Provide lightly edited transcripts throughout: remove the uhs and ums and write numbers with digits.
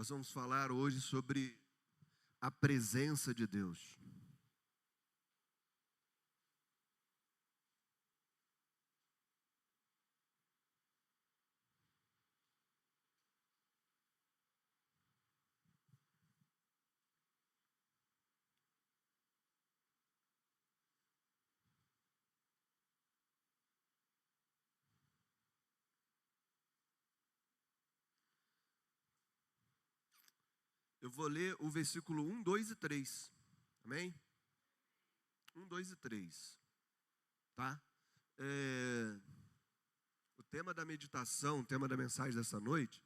Nós vamos falar hoje sobre a presença de Deus. Eu vou ler o versículo 1, 2 e 3. Amém? 1, 2 e 3. Tá? O tema da meditação, o tema da mensagem dessa noite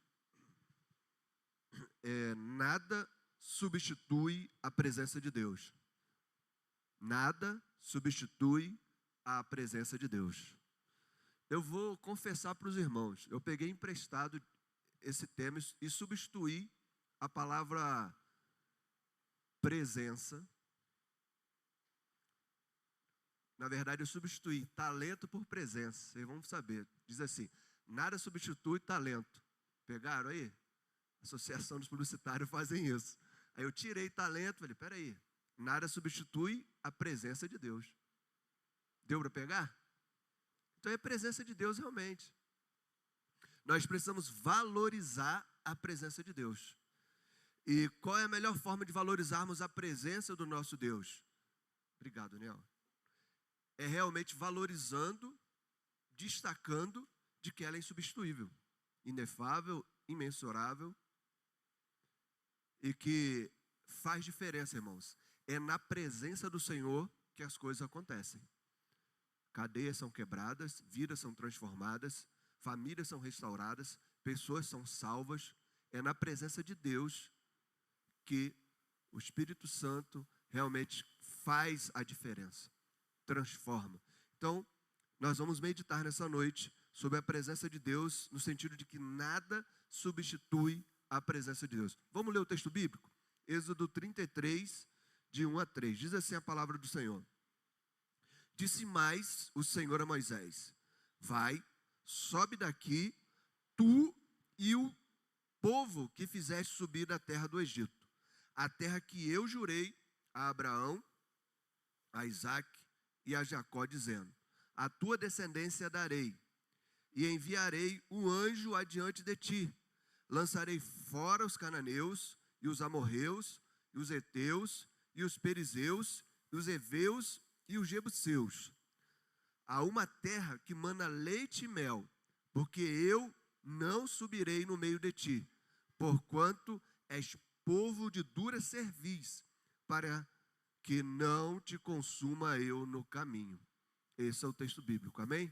é: nada substitui a presença de Deus. Nada substitui a presença de Deus. Eu vou confessar para os irmãos, eu peguei emprestado esse tema e substituí a palavra presença. Na verdade, eu substituí talento por presença. Vocês vão saber. Diz assim: nada substitui talento. Pegaram aí? A Associação dos Publicitários fazem isso. Aí eu tirei talento, falei, peraí, nada substitui a presença de Deus. Deu para pegar? Então é a presença de Deus realmente. Nós precisamos valorizar a presença de Deus. E qual é a melhor forma de valorizarmos a presença do nosso Deus? Obrigado, Nel. É realmente valorizando, destacando de que ela é insubstituível, inefável, imensurável e que faz diferença, irmãos. É na presença do Senhor que as coisas acontecem. Cadeias são quebradas, vidas são transformadas, famílias são restauradas, pessoas são salvas. É na presença de Deus que o Espírito Santo realmente faz a diferença, transforma. Então, nós vamos meditar nessa noite sobre a presença de Deus, no sentido de que nada substitui a presença de Deus. Vamos ler o texto bíblico? Êxodo 33, de 1 a 3. Diz assim a palavra do Senhor. Disse mais o Senhor a Moisés: vai, sobe daqui, tu e o povo que fizeste subir da terra do Egito, a terra que eu jurei a Abraão, a Isaque e a Jacó, dizendo: a tua descendência darei, e enviarei um anjo adiante de ti. Lançarei fora os cananeus, e os amorreus, e os heteus, e os perizeus, e os heveus, e os jebuseus, a uma terra que mana leite e mel, porque eu não subirei no meio de ti, porquanto és povo de dura cerviz, para que não te consuma eu no caminho. Esse é o texto bíblico, amém?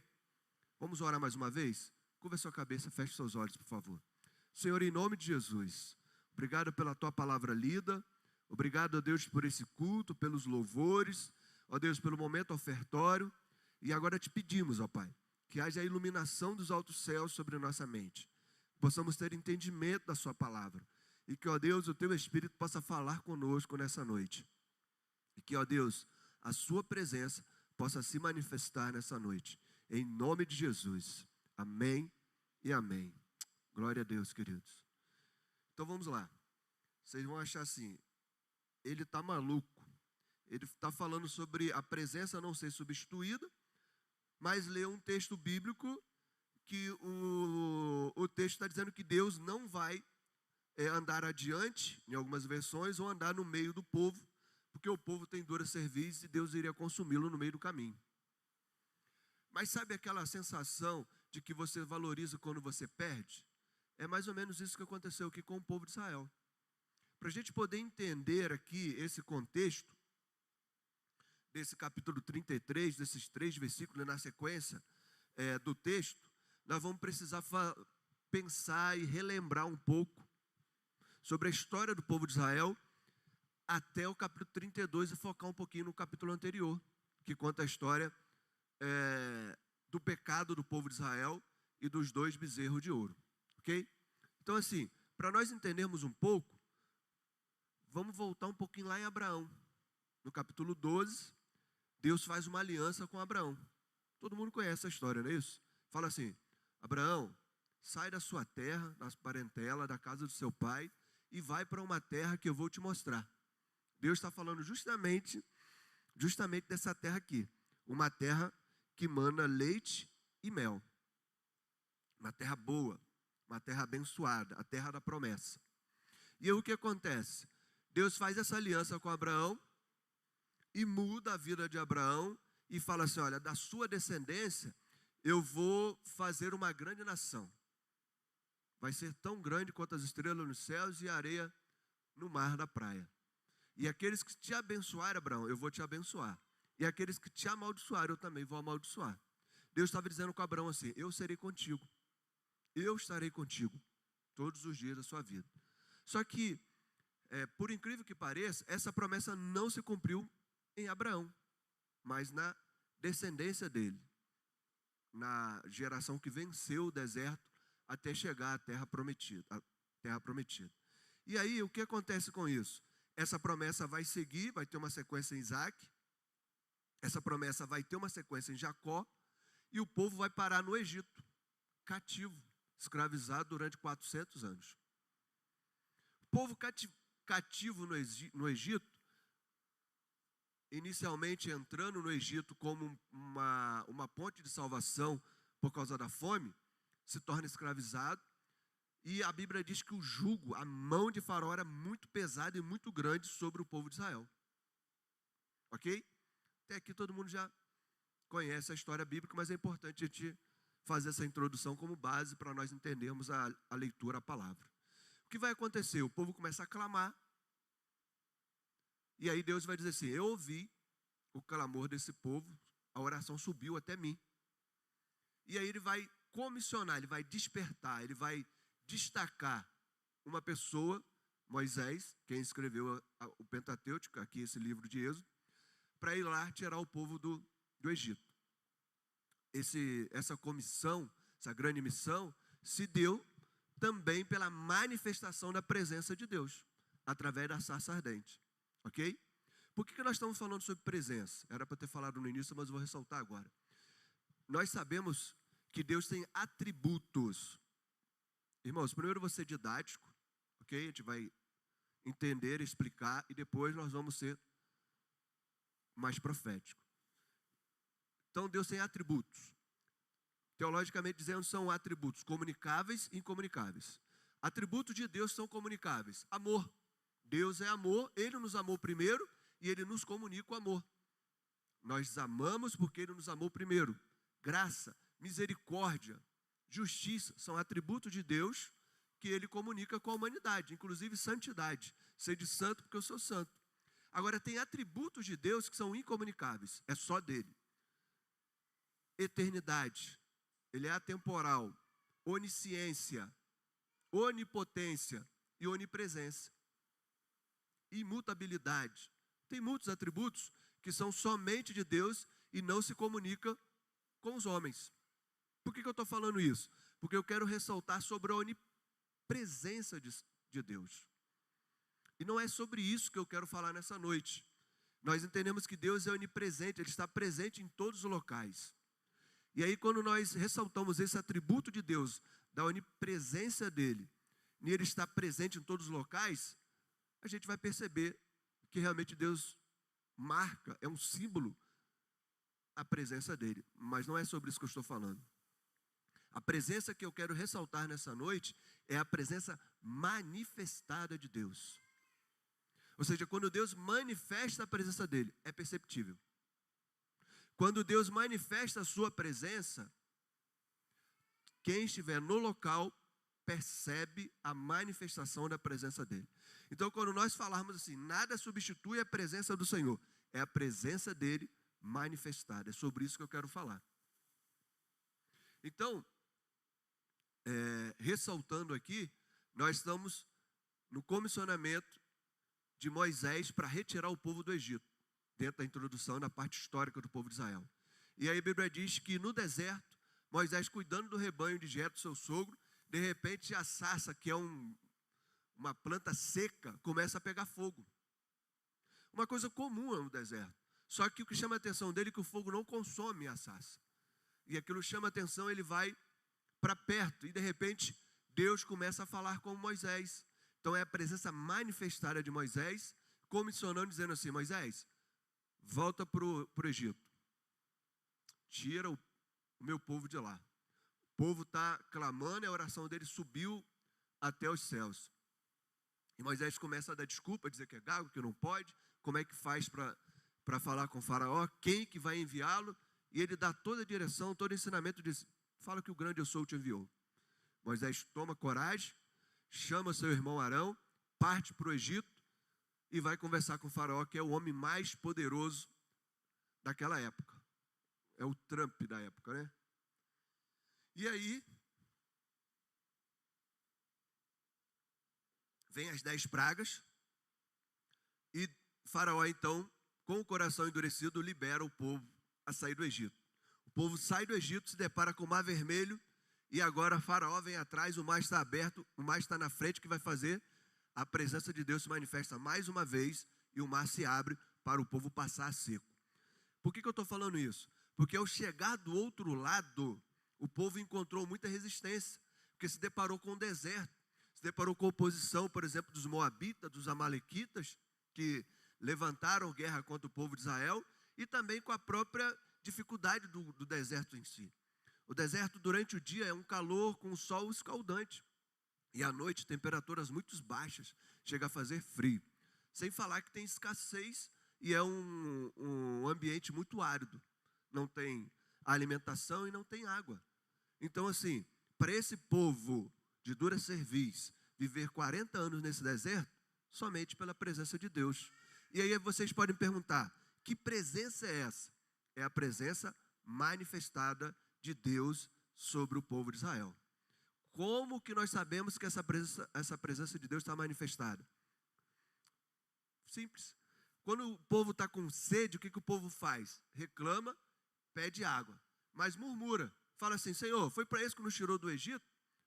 Vamos orar mais uma vez? Curva a sua cabeça, feche seus olhos, por favor. Senhor, em nome de Jesus, obrigado pela tua palavra lida, obrigado, ó Deus, por esse culto, pelos louvores, ó Deus, pelo momento ofertório, e agora te pedimos, ó Pai, que haja a iluminação dos altos céus sobre a nossa mente, possamos ter entendimento da sua palavra, e que, ó Deus, o teu Espírito possa falar conosco nessa noite, e que, ó Deus, a sua presença possa se manifestar nessa noite, em nome de Jesus, amém e amém. Glória a Deus, queridos. Então vamos lá, vocês vão achar assim, ele está maluco. Ele está falando sobre a presença não ser substituída, mas lê um texto bíblico que o texto está dizendo que Deus não vai andar adiante, em algumas versões, ou andar no meio do povo, porque o povo tem dura cerviz e Deus iria consumi-lo no meio do caminho. Mas sabe aquela sensação de que você valoriza quando você perde? É mais ou menos isso que aconteceu aqui com o povo de Israel. Para a gente poder entender aqui esse contexto, desse capítulo 33, desses 3 versículos na sequência do texto, nós vamos precisar pensar e relembrar um pouco sobre a história do povo de Israel até o capítulo 32 e focar um pouquinho no capítulo anterior, que conta a história do pecado do povo de Israel e dos 2 bezerros de ouro, ok? Então assim, para nós entendermos um pouco, vamos voltar um pouquinho lá em Abraão, no capítulo 12, Deus faz uma aliança com Abraão. Todo mundo conhece a história, não é isso? Fala assim: Abraão, sai da sua terra, da parentela, da casa do seu pai, e vai para uma terra que eu vou te mostrar. Deus está falando justamente dessa terra aqui. Uma terra que mana leite e mel. Uma terra boa, uma terra abençoada, a terra da promessa. E aí o que acontece? Deus faz essa aliança com Abraão e muda a vida de Abraão e fala assim, olha, da sua descendência eu vou fazer uma grande nação. Vai ser tão grande quanto as estrelas nos céus e a areia no mar da praia. E aqueles que te abençoarem, Abraão, eu vou te abençoar. E aqueles que te amaldiçoarem, eu também vou amaldiçoar. Deus estava dizendo com Abraão assim, eu serei contigo. Eu estarei contigo todos os dias da sua vida. Só que, por incrível que pareça, essa promessa não se cumpriu em Abraão, mas na descendência dele. Na geração que venceu o deserto até chegar à terra prometida. E aí, o que acontece com isso? Essa promessa vai seguir, vai ter uma sequência em Isaac. Essa promessa vai ter uma sequência em Jacó. E o povo vai parar no Egito, cativo, escravizado durante 400 anos. O povo cativo no Egito, inicialmente entrando no Egito como uma ponte de salvação por causa da fome, se torna escravizado. E a Bíblia diz que o jugo, a mão de Faraó era muito pesada e muito grande sobre o povo de Israel. Ok? Até aqui todo mundo já conhece a história bíblica, mas é importante a gente fazer essa introdução como base para nós entendermos a leitura, a palavra. O que vai acontecer? O povo começa a clamar. E aí Deus vai dizer assim, eu ouvi o clamor desse povo, a oração subiu até mim. E aí ele vai comissionar, ele vai despertar, ele vai destacar uma pessoa, Moisés, quem escreveu o Pentateuco, aqui esse livro de Êxodo, para ir lá tirar o povo do Egito. Essa comissão, essa grande missão, se deu também pela manifestação da presença de Deus, através da sarça ardente. Ok? Por que nós estamos falando sobre presença? Era para ter falado no início, mas eu vou ressaltar agora. Nós sabemos que Deus tem atributos. Irmãos, primeiro eu vou ser didático, ok? A gente vai entender, explicar, e depois nós vamos ser mais profético. Então, Deus tem atributos. Teologicamente dizendo, são atributos comunicáveis e incomunicáveis. Atributos de Deus são comunicáveis. Amor. Deus é amor, Ele nos amou primeiro e Ele nos comunica o amor. Nós amamos porque Ele nos amou primeiro. Graça, misericórdia, justiça são atributos de Deus que Ele comunica com a humanidade, inclusive santidade. Sede santo porque eu sou santo. Agora, tem atributos de Deus que são incomunicáveis, é só dele. Eternidade, Ele é atemporal, onisciência, onipotência e onipresença. Imutabilidade. Tem muitos atributos que são somente de Deus e não se comunicam com os homens. Por que eu estou falando isso? Porque eu quero ressaltar sobre a onipresença de Deus. E não é sobre isso que eu quero falar nessa noite. Nós entendemos que Deus é onipresente, Ele está presente em todos os locais. E aí quando nós ressaltamos esse atributo de Deus, da onipresença dEle, e Ele está presente em todos os locais, a gente vai perceber que realmente Deus marca, é um símbolo, a presença dEle. Mas não é sobre isso que eu estou falando. A presença que eu quero ressaltar nessa noite é a presença manifestada de Deus. Ou seja, quando Deus manifesta a presença dEle, é perceptível. Quando Deus manifesta a sua presença, quem estiver no local percebe a manifestação da presença dEle. Então, quando nós falarmos assim, nada substitui a presença do Senhor, é a presença dEle manifestada. É sobre isso que eu quero falar. Então, ressaltando aqui, nós estamos no comissionamento de Moisés para retirar o povo do Egito, dentro da introdução da parte histórica do povo de Israel. E aí a Bíblia diz que no deserto, Moisés cuidando do rebanho de Jetro, seu sogro, de repente a sarça, que é uma planta seca, começa a pegar fogo. Uma coisa comum no deserto. Só que o que chama a atenção dele é que o fogo não consome a sarça. E aquilo chama a atenção, ele vai para perto. E de repente, Deus começa a falar com Moisés. Então é a presença manifestada de Moisés, comissionando, dizendo assim: Moisés, volta para o Egito. Tira o meu povo de lá. O povo está clamando e a oração dele subiu até os céus. E Moisés começa a dar desculpa, dizer que é gago, que não pode. Como é que faz para falar com o faraó? Quem que vai enviá-lo? E ele dá toda a direção, todo o ensinamento, diz: fala que o grande eu sou te enviou. Moisés toma coragem, chama seu irmão Arão, parte para o Egito e vai conversar com o faraó, que é o homem mais poderoso daquela época. É o Trump da época, né? E aí, vem as 10 pragas e faraó, então, com o coração endurecido, libera o povo a sair do Egito. O povo sai do Egito, se depara com o Mar Vermelho e agora faraó vem atrás, o mar está aberto, o mar está na frente, que vai fazer? A presença de Deus se manifesta mais uma vez e o mar se abre para o povo passar a seco. Por que eu estou falando isso? Porque ao chegar do outro lado, o povo encontrou muita resistência, porque se deparou com o deserto, se deparou com a oposição, por exemplo, dos moabitas, dos amalequitas, que levantaram guerra contra o povo de Israel, e também com a própria dificuldade do deserto em si. O deserto durante o dia é um calor com o sol escaldante, e à noite temperaturas muito baixas, chega a fazer frio. Sem falar que tem escassez e é um ambiente muito árido. Não tem alimentação e não tem água. Então, assim, para esse povo de dura cerviz viver 40 anos nesse deserto, somente pela presença de Deus. E aí vocês podem perguntar: que presença é essa? É a presença manifestada de Deus sobre o povo de Israel. Como que nós sabemos que essa presença de Deus está manifestada? Simples. Quando o povo está com sede, o que o povo faz? Reclama, pede água, mas murmura. Fala assim: Senhor, foi para isso que nos tirou do Egito?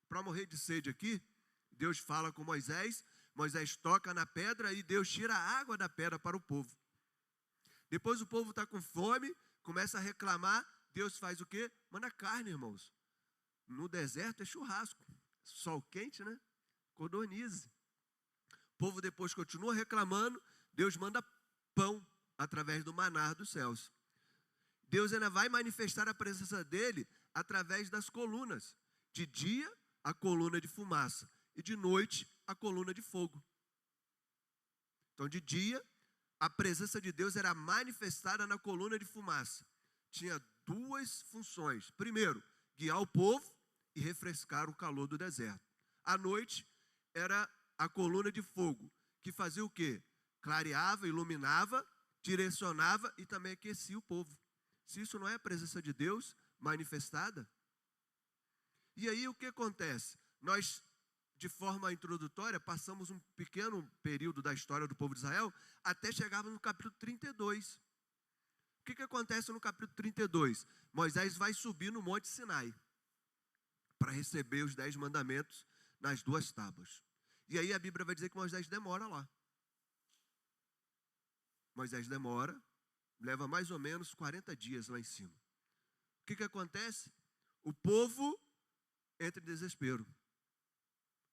Para morrer de sede aqui? Deus fala com Moisés, Moisés toca na pedra e Deus tira a água da pedra para o povo. Depois o povo está com fome, começa a reclamar, Deus faz o quê? Manda carne, irmãos. No deserto é churrasco, sol quente, né? Codornize. O povo depois continua reclamando, Deus manda pão através do maná dos céus. Deus ainda vai manifestar a presença dele através das colunas. De dia, a coluna de fumaça, e de noite, a coluna de fogo. Então, de dia, a presença de Deus era manifestada na coluna de fumaça. Tinha duas funções. Primeiro, guiar o povo e refrescar o calor do deserto. À noite, era a coluna de fogo, que fazia o quê? Clareava, iluminava, direcionava e também aquecia o povo. Se isso não é a presença de Deus manifestada. E aí o que acontece? Nós, de forma introdutória, passamos um pequeno período da história do povo de Israel até chegarmos no capítulo 32. O que acontece no capítulo 32? Moisés vai subir no Monte Sinai para receber os 10 mandamentos nas 2 tábuas. E aí a Bíblia vai dizer que Moisés demora lá. Moisés demora, leva mais ou menos 40 dias lá em cima. O que acontece? O povo entra em desespero.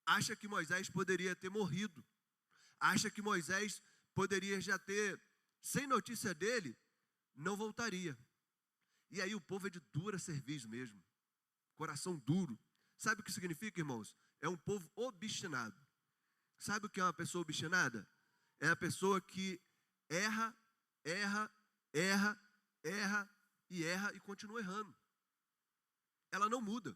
Acha que Moisés poderia ter morrido. Acha que Moisés poderia já ter, sem notícia dele, não voltaria. E aí o povo é de dura cerviz mesmo. Coração duro. Sabe o que significa, irmãos? É um povo obstinado. Sabe o que é uma pessoa obstinada? É a pessoa que erra e continua errando. Ela não muda.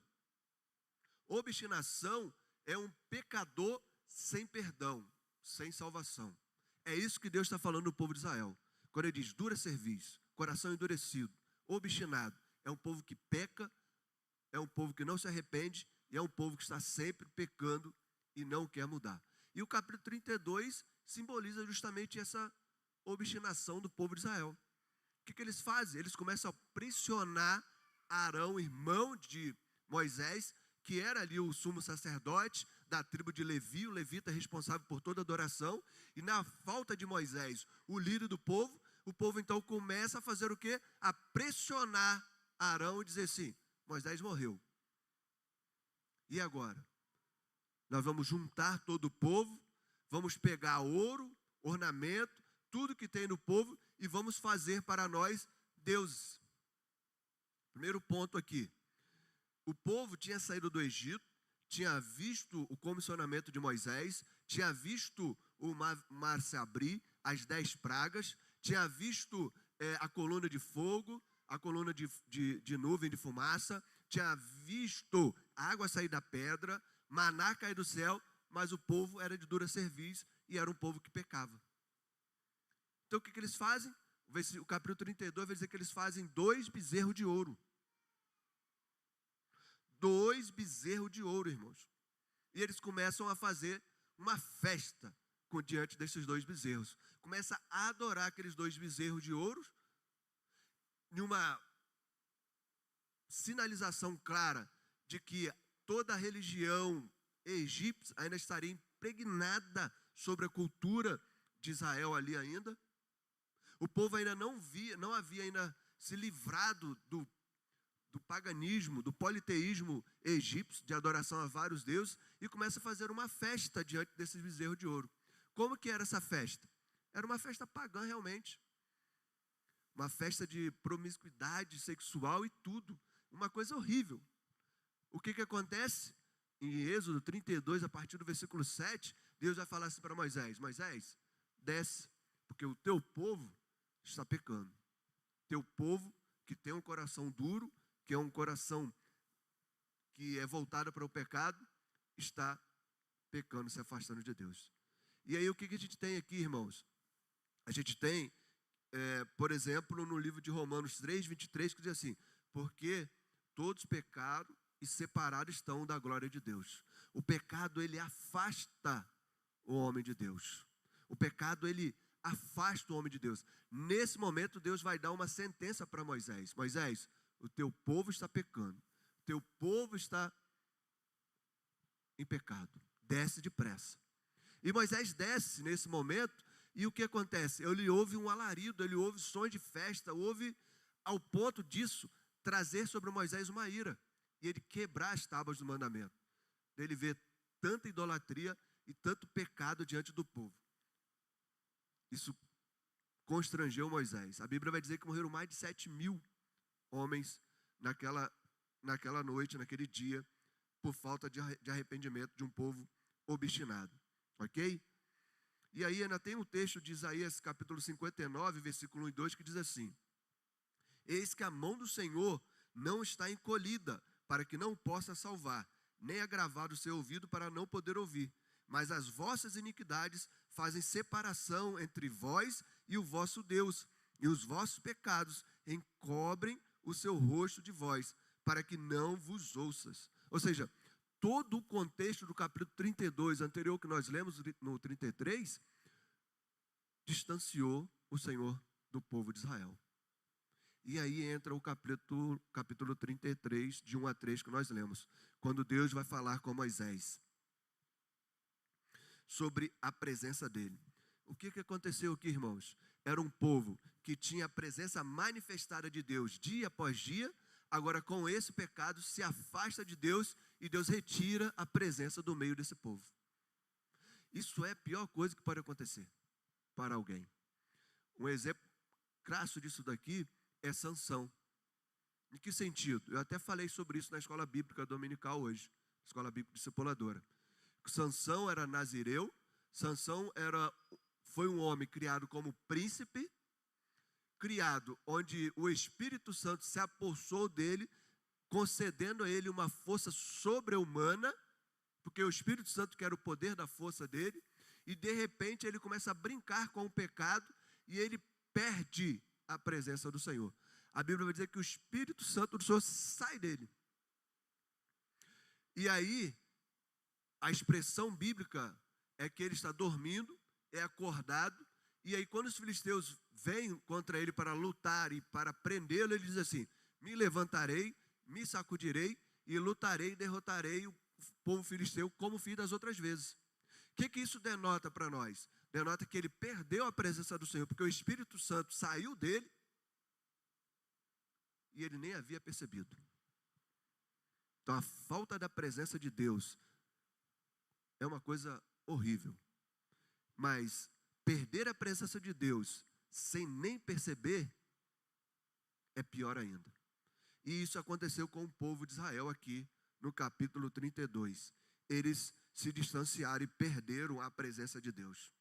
Obstinação é um pecador sem perdão, sem salvação. É isso que Deus está falando no povo de Israel. Quando ele diz dura cerviz, coração endurecido, obstinado, é um povo que peca, é um povo que não se arrepende e é um povo que está sempre pecando e não quer mudar. E o capítulo 32 simboliza justamente essa obstinação do povo de Israel. O que eles fazem? Eles começam a pressionar Arão, irmão de Moisés, que era ali o sumo sacerdote da tribo de Levi, o levita responsável por toda a adoração, e na falta de Moisés, o líder do povo, o povo então começa a fazer o quê? A pressionar Arão e dizer assim: Moisés morreu. E agora? Nós vamos juntar todo o povo, vamos pegar ouro, ornamento, tudo que tem no povo e vamos fazer para nós deuses. Primeiro ponto aqui. O povo tinha saído do Egito, tinha visto o comissionamento de Moisés, tinha visto o mar se abrir, as 10 pragas, tinha visto a coluna de fogo, a coluna de nuvem, de fumaça, tinha visto a água sair da pedra, maná cair do céu, mas o povo era de dura cerviz e era um povo que pecava. Então o que eles fazem? O capítulo 32 vai dizer que eles fazem 2 bezerros de ouro. 2 bezerros de ouro, irmãos. E eles começam a fazer uma festa diante desses 2 bezerros. Começa a adorar aqueles 2 bezerros de ouro, numa sinalização clara de que toda a religião egípcia ainda estaria impregnada sobre a cultura de Israel ali ainda. O povo ainda não havia ainda se livrado do paganismo, do politeísmo egípcio, de adoração a vários deuses, e começa a fazer uma festa diante desses bezerros de ouro. Como que era essa festa? Era uma festa pagã realmente. Uma festa de promiscuidade sexual e tudo. Uma coisa horrível. O que acontece? Em Êxodo 32, a partir do versículo 7, Deus vai falar assim para Moisés: Moisés, desce, porque o teu povo está pecando. Teu povo que tem um coração duro, que é um coração que é voltado para o pecado, está pecando, se afastando de Deus. E aí o que a gente tem aqui, irmãos? A gente tem, por exemplo, no livro de Romanos 3, 23, que diz assim: porque todos pecaram e separados estão da glória de Deus. O pecado, ele afasta o homem de Deus. O pecado, ele afasta o homem de Deus. Nesse momento, Deus vai dar uma sentença para Moisés. Moisés, o teu povo está pecando. O teu povo está em pecado. Desce depressa. E Moisés desce nesse momento, e o que acontece? Ele ouve um alarido, ele ouve sons de festa, ouve ao ponto disso trazer sobre Moisés uma ira. E ele quebrar as tábuas do mandamento. Ele vê tanta idolatria e tanto pecado diante do povo. Isso constrangeu Moisés. A Bíblia vai dizer que morreram mais de 7.000 homens naquela noite, naquele dia, por falta de arrependimento de um povo obstinado. Ok? E aí ainda tem um texto de Isaías, capítulo 59, versículo 1 e 2, que diz assim: eis que a mão do Senhor não está encolhida, para que não possa salvar, nem agravado o seu ouvido para não poder ouvir. Mas as vossas iniquidades fazem separação entre vós e o vosso Deus, e os vossos pecados encobrem o seu rosto de vós, para que não vos ouças. Ou seja, todo o contexto do capítulo 32, anterior que nós lemos no 33, distanciou o Senhor do povo de Israel. E aí entra o capítulo 33, de 1 a 3, que nós lemos, quando Deus vai falar com Moisés sobre a presença dele. O que aconteceu aqui, irmãos? Era um povo que tinha a presença manifestada de Deus dia após dia, agora com esse pecado se afasta de Deus e Deus retira a presença do meio desse povo. Isso é a pior coisa que pode acontecer para alguém. Um exemplo crasso disso daqui é Sansão. Em que sentido? Eu até falei sobre isso na escola bíblica dominical hoje, escola bíblica discipuladora. Sansão era nazireu, Sansão foi um homem criado como príncipe, criado onde o Espírito Santo se apossou dele, concedendo a ele uma força sobre-humana, porque o Espírito Santo quer o poder da força dele, e de repente ele começa a brincar com o pecado e ele perde a presença do Senhor. A Bíblia vai dizer que o Espírito Santo do Senhor sai dele. E aí, a expressão bíblica é que ele está dormindo, é acordado, e aí quando os filisteus vêm contra ele para lutar e para prendê-lo, ele diz assim: me levantarei, me sacudirei e lutarei e derrotarei o povo filisteu como fiz das outras vezes. O que isso denota para nós? Denota que ele perdeu a presença do Senhor, porque o Espírito Santo saiu dele e ele nem havia percebido. Então a falta da presença de Deus é uma coisa horrível. Mas perder a presença de Deus sem nem perceber é pior ainda. E isso aconteceu com o povo de Israel aqui no capítulo 32. Eles se distanciaram e perderam a presença de Deus.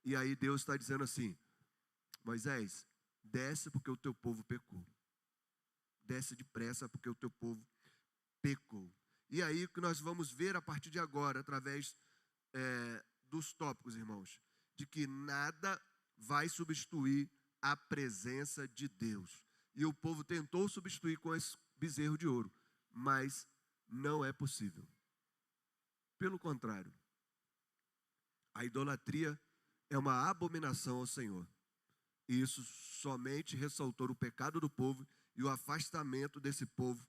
E aí Deus está dizendo assim: Moisés, desce porque o teu povo pecou. Desce depressa porque o teu povo pecou. E aí o que nós vamos ver a partir de agora, através dos tópicos, irmãos, de que nada vai substituir a presença de Deus. E o povo tentou substituir com esse bezerro de ouro, mas não é possível. Pelo contrário, a idolatria é uma abominação ao Senhor. E isso somente ressaltou o pecado do povo e o afastamento desse povo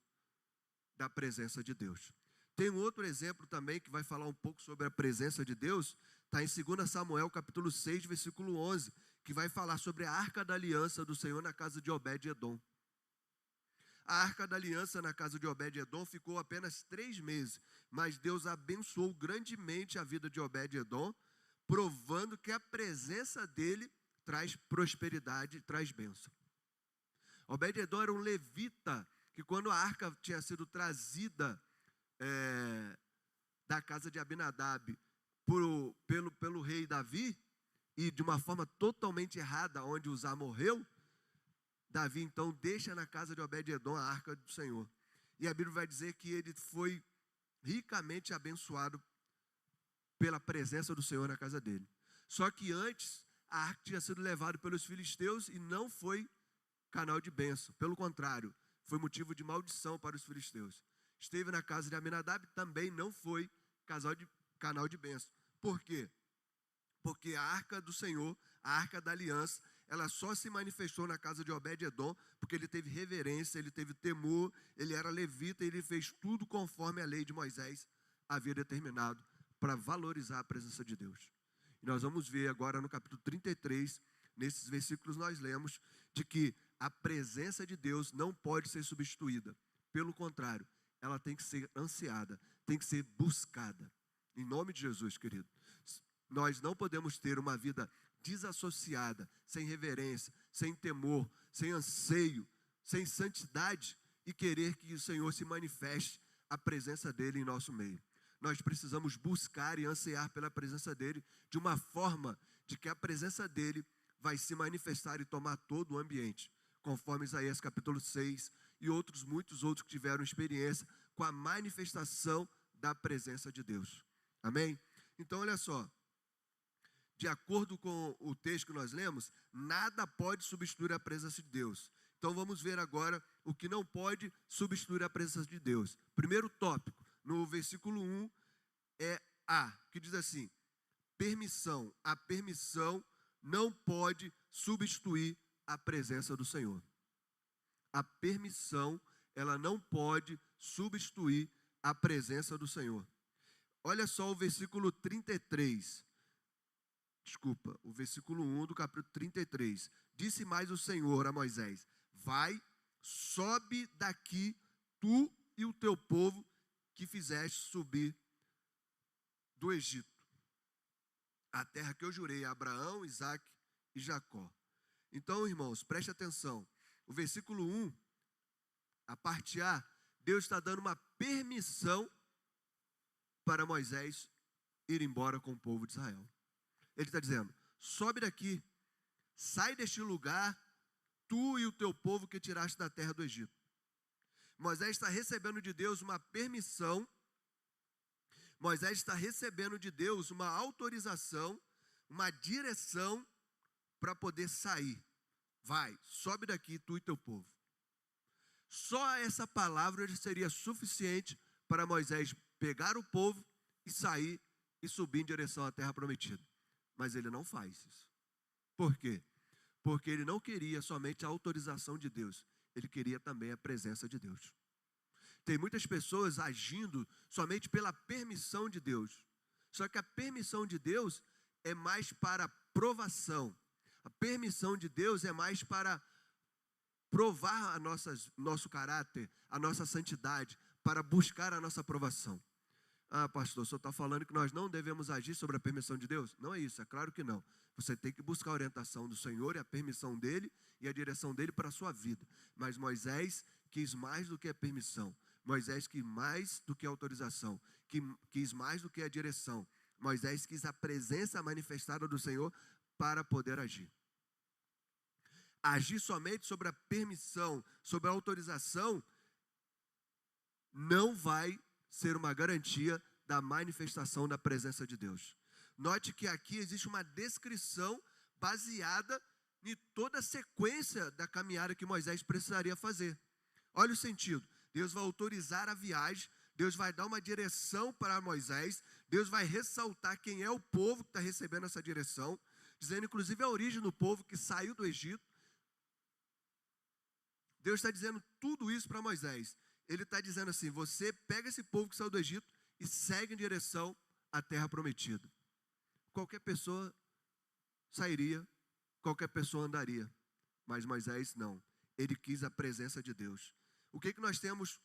da presença de Deus. Tem um outro exemplo também que vai falar um pouco sobre a presença de Deus, está em 2 Samuel capítulo 6, versículo 11, que vai falar sobre a Arca da Aliança do Senhor na casa de Obed-Edom. A Arca da Aliança na casa de Obed-Edom ficou apenas 3 meses, mas Deus abençoou grandemente a vida de Obed-Edom, provando que a presença dele traz prosperidade, traz bênção. Obed-Edom era um levita, que quando a arca tinha sido trazida da casa de Abinadab pelo rei Davi, e de uma forma totalmente errada, onde Uzá morreu, Davi então deixa na casa de Obed-Edom a arca do Senhor. E a Bíblia vai dizer que ele foi ricamente abençoado pela presença do Senhor na casa dele. Só que antes, a arca tinha sido levada pelos filisteus e não foi canal de bênção. Pelo contrário, foi motivo de maldição para os filisteus. Esteve na casa de Aminadab, também não foi canal de bênção. Por quê? Porque a arca do Senhor, a arca da aliança, ela só se manifestou na casa de Obed-Edom porque ele teve reverência, ele teve temor, ele era levita e ele fez tudo conforme a lei de Moisés havia determinado para valorizar a presença de Deus. E nós vamos ver agora no capítulo 33, nesses versículos nós lemos, de que a presença de Deus não pode ser substituída. Pelo contrário, ela tem que ser ansiada, tem que ser buscada. Em nome de Jesus, querido. Nós não podemos ter uma vida desassociada, sem reverência, sem temor, sem anseio, sem santidade e querer que o Senhor se manifeste a presença dele em nosso meio. Nós precisamos buscar e ansiar pela presença dele de uma forma de que a presença dele vai se manifestar e tomar todo o ambiente, conforme Isaías capítulo 6 e muitos outros que tiveram experiência com a manifestação da presença de Deus. Amém? Então, olha só. De acordo com o texto que nós lemos, nada pode substituir a presença de Deus. Então vamos ver agora o que não pode substituir a presença de Deus. Primeiro tópico, no versículo 1, é A, que diz assim: permissão. A permissão não pode substituir a presença do Senhor. A permissão, ela não pode substituir a presença do Senhor. Olha só o versículo 33. O versículo 1 do capítulo 33. Disse mais o Senhor a Moisés: vai, sobe daqui, tu e o teu povo que fizeste subir do Egito, a terra que eu jurei a Abraão, Isaque e Jacó. Então, irmãos, preste atenção. O versículo 1, a parte A, Deus está dando uma permissão para Moisés ir embora com o povo de Israel. Ele está dizendo: sobe daqui, sai deste lugar, tu e o teu povo que tiraste da terra do Egito. Moisés está recebendo de Deus uma permissão, Moisés está recebendo de Deus uma autorização, uma direção para poder sair. Vai, sobe daqui, tu e teu povo. Só essa palavra seria suficiente para Moisés pegar o povo e sair e subir em direção à terra prometida. Mas ele não faz isso. Por quê? Porque ele não queria somente a autorização de Deus, ele queria também a presença de Deus. Tem muitas pessoas agindo somente pela permissão de Deus. Só que a permissão de Deus é mais para provação. A permissão de Deus é mais para provar nosso caráter, a nossa santidade, para buscar a nossa aprovação. Ah, pastor, o senhor está falando que nós não devemos agir sobre a permissão de Deus? Não é isso, é claro que não. Você tem que buscar a orientação do Senhor e a permissão dele e a direção dele para a sua vida. Mas Moisés quis mais do que a permissão. Moisés quis mais do que a autorização. Quis mais do que a direção. Moisés quis a presença manifestada do Senhor para poder agir. Agir somente sobre a permissão, sobre a autorização, não vai ser uma garantia da manifestação da presença de Deus. Note que aqui existe uma descrição baseada em toda a sequência da caminhada que Moisés precisaria fazer. Olha o sentido. Deus vai autorizar a viagem, Deus vai dar uma direção para Moisés, Deus vai ressaltar quem é o povo que está recebendo essa direção, dizendo inclusive a origem do povo que saiu do Egito. Deus está dizendo tudo isso para Moisés. Ele está dizendo assim, você pega esse povo que saiu do Egito e segue em direção à terra prometida. Qualquer pessoa sairia, qualquer pessoa andaria, mas Moisés não. Ele quis a presença de Deus. O que nós temos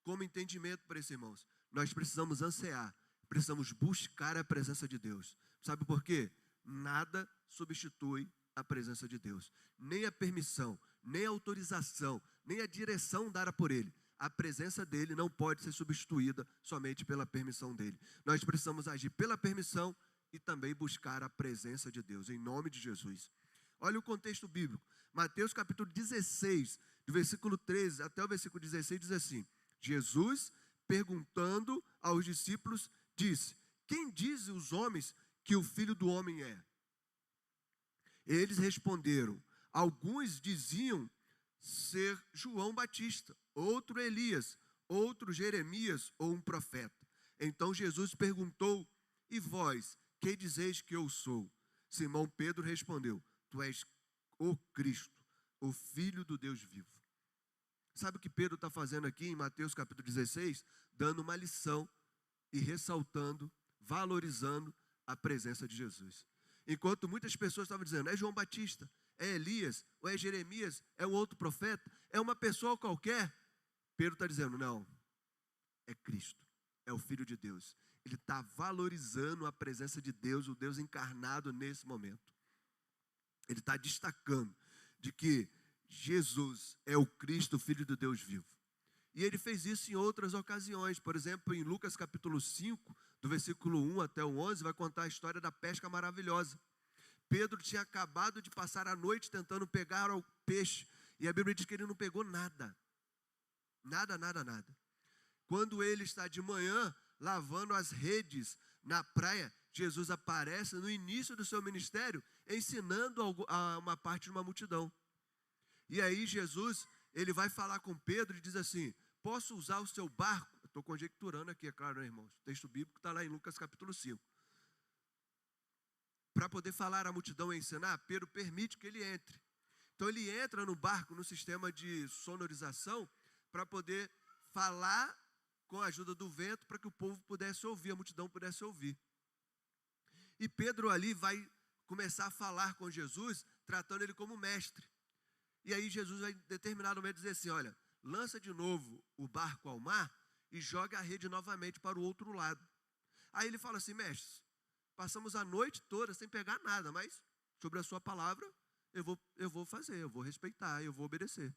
como entendimento para isso, irmãos? Nós precisamos ansiar, precisamos buscar a presença de Deus. Sabe por quê? Nada substitui a presença de Deus. Nem a permissão, nem a autorização, nem a direção dada por Ele. A presença dEle não pode ser substituída somente pela permissão dEle. Nós precisamos agir pela permissão e também buscar a presença de Deus, em nome de Jesus. Olha o contexto bíblico. Mateus capítulo 16, do versículo 13 até o versículo 16, diz assim: Jesus, perguntando aos discípulos, disse: quem dizem os homens que o Filho do Homem é? Eles responderam: alguns diziam ser João Batista, outro Elias, outro Jeremias ou um profeta. Então Jesus perguntou: e vós, quem dizeis que eu sou? Simão Pedro respondeu: tu és o Cristo, o Filho do Deus vivo. Sabe o que Pedro está fazendo aqui em Mateus capítulo 16? Dando uma lição e ressaltando, valorizando a presença de Jesus. Enquanto muitas pessoas estavam dizendo, é João Batista, é Elias, ou é Jeremias, é um outro profeta, é uma pessoa qualquer, Pedro está dizendo, não, é Cristo, é o Filho de Deus. Ele está valorizando a presença de Deus, o Deus encarnado nesse momento. Ele está destacando de que Jesus é o Cristo, o Filho do Deus vivo. E ele fez isso em outras ocasiões. Por exemplo, em Lucas capítulo 5, do versículo 1 até o 11, vai contar a história da pesca maravilhosa. Pedro tinha acabado de passar a noite tentando pegar o peixe. E a Bíblia diz que ele não pegou nada. Nada, nada, nada. Quando ele está de manhã lavando as redes na praia, Jesus aparece no início do seu ministério, ensinando a uma parte de uma multidão. E aí Jesus, ele vai falar com Pedro e diz assim, posso usar o seu barco? Estou conjecturando aqui, é claro, né, irmãos? O texto bíblico está lá em Lucas capítulo 5. Para poder falar à multidão e ensinar, Pedro permite que ele entre. Então ele entra no barco, no sistema de sonorização, para poder falar com a ajuda do vento, para que o povo pudesse ouvir, a multidão pudesse ouvir. E Pedro ali vai começar a falar com Jesus, tratando ele como mestre. E aí Jesus vai, em determinado momento, dizer assim, olha, lança de novo o barco ao mar e joga a rede novamente para o outro lado. Aí ele fala assim, mestre, passamos a noite toda sem pegar nada, mas sobre a sua palavra eu vou fazer, eu vou respeitar, eu vou obedecer.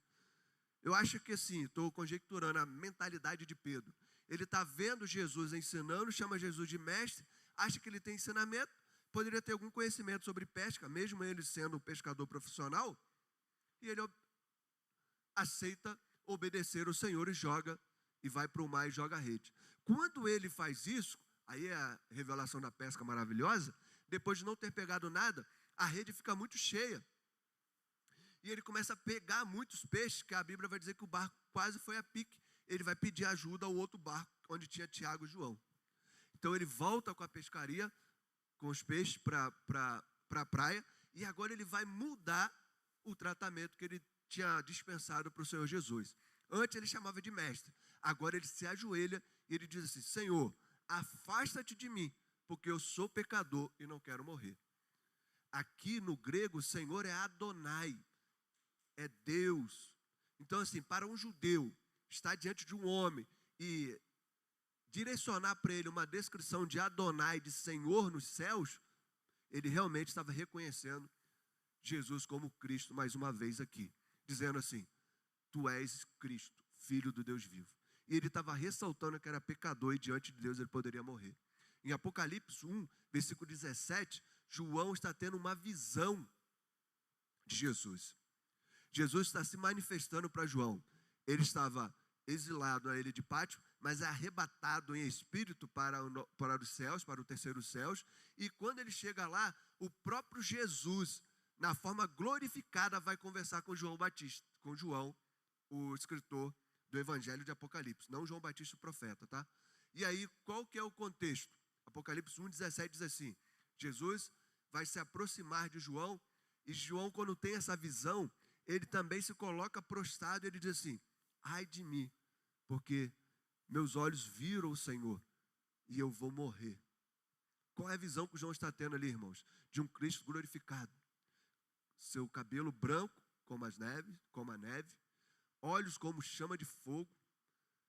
Eu acho que assim, estou conjecturando a mentalidade de Pedro. Ele está vendo Jesus ensinando, chama Jesus de mestre, acha que ele tem ensinamento, poderia ter algum conhecimento sobre pesca, mesmo ele sendo um pescador profissional, e ele aceita obedecer o Senhor e vai para o mar e joga a rede. Quando ele faz isso, aí é a revelação da pesca maravilhosa, depois de não ter pegado nada, a rede fica muito cheia. E ele começa a pegar muitos peixes, que a Bíblia vai dizer que o barco quase foi a pique. Ele vai pedir ajuda ao outro barco, onde tinha Tiago e João. Então ele volta com a pescaria, com os peixes para a praia, e agora ele vai mudar o tratamento que ele tinha dispensado para o Senhor Jesus. Antes ele chamava de mestre, agora ele se ajoelha e ele diz assim, Senhor, afasta-te de mim, porque eu sou pecador e não quero morrer. Aqui no grego, o Senhor é Adonai, é Deus. Então assim, para um judeu, estar diante de um homem e direcionar para ele uma descrição de Adonai, de Senhor nos céus, ele realmente estava reconhecendo Jesus como Cristo mais uma vez aqui, dizendo assim: tu és Cristo, Filho do Deus vivo. E ele estava ressaltando que era pecador e diante de Deus ele poderia morrer. Em Apocalipse 1, versículo 17, João está tendo uma visão de Jesus. Jesus está se manifestando para João. Ele estava exilado na ilha de Pátio, mas é arrebatado em espírito para os céus, para o terceiro céus. E quando ele chega lá, o próprio Jesus, na forma glorificada, vai conversar com João Batista, com João, o escritor do Evangelho de Apocalipse, não João Batista o profeta, tá? E aí, qual que é o contexto? Apocalipse 1,17 diz assim: Jesus vai se aproximar de João, e João, quando tem essa visão, ele também se coloca prostrado e ele diz assim: ai de mim, porque meus olhos viram o Senhor e eu vou morrer. Qual é a visão que João está tendo ali, irmãos? De um Cristo glorificado. Seu cabelo branco como a neve, olhos como chama de fogo,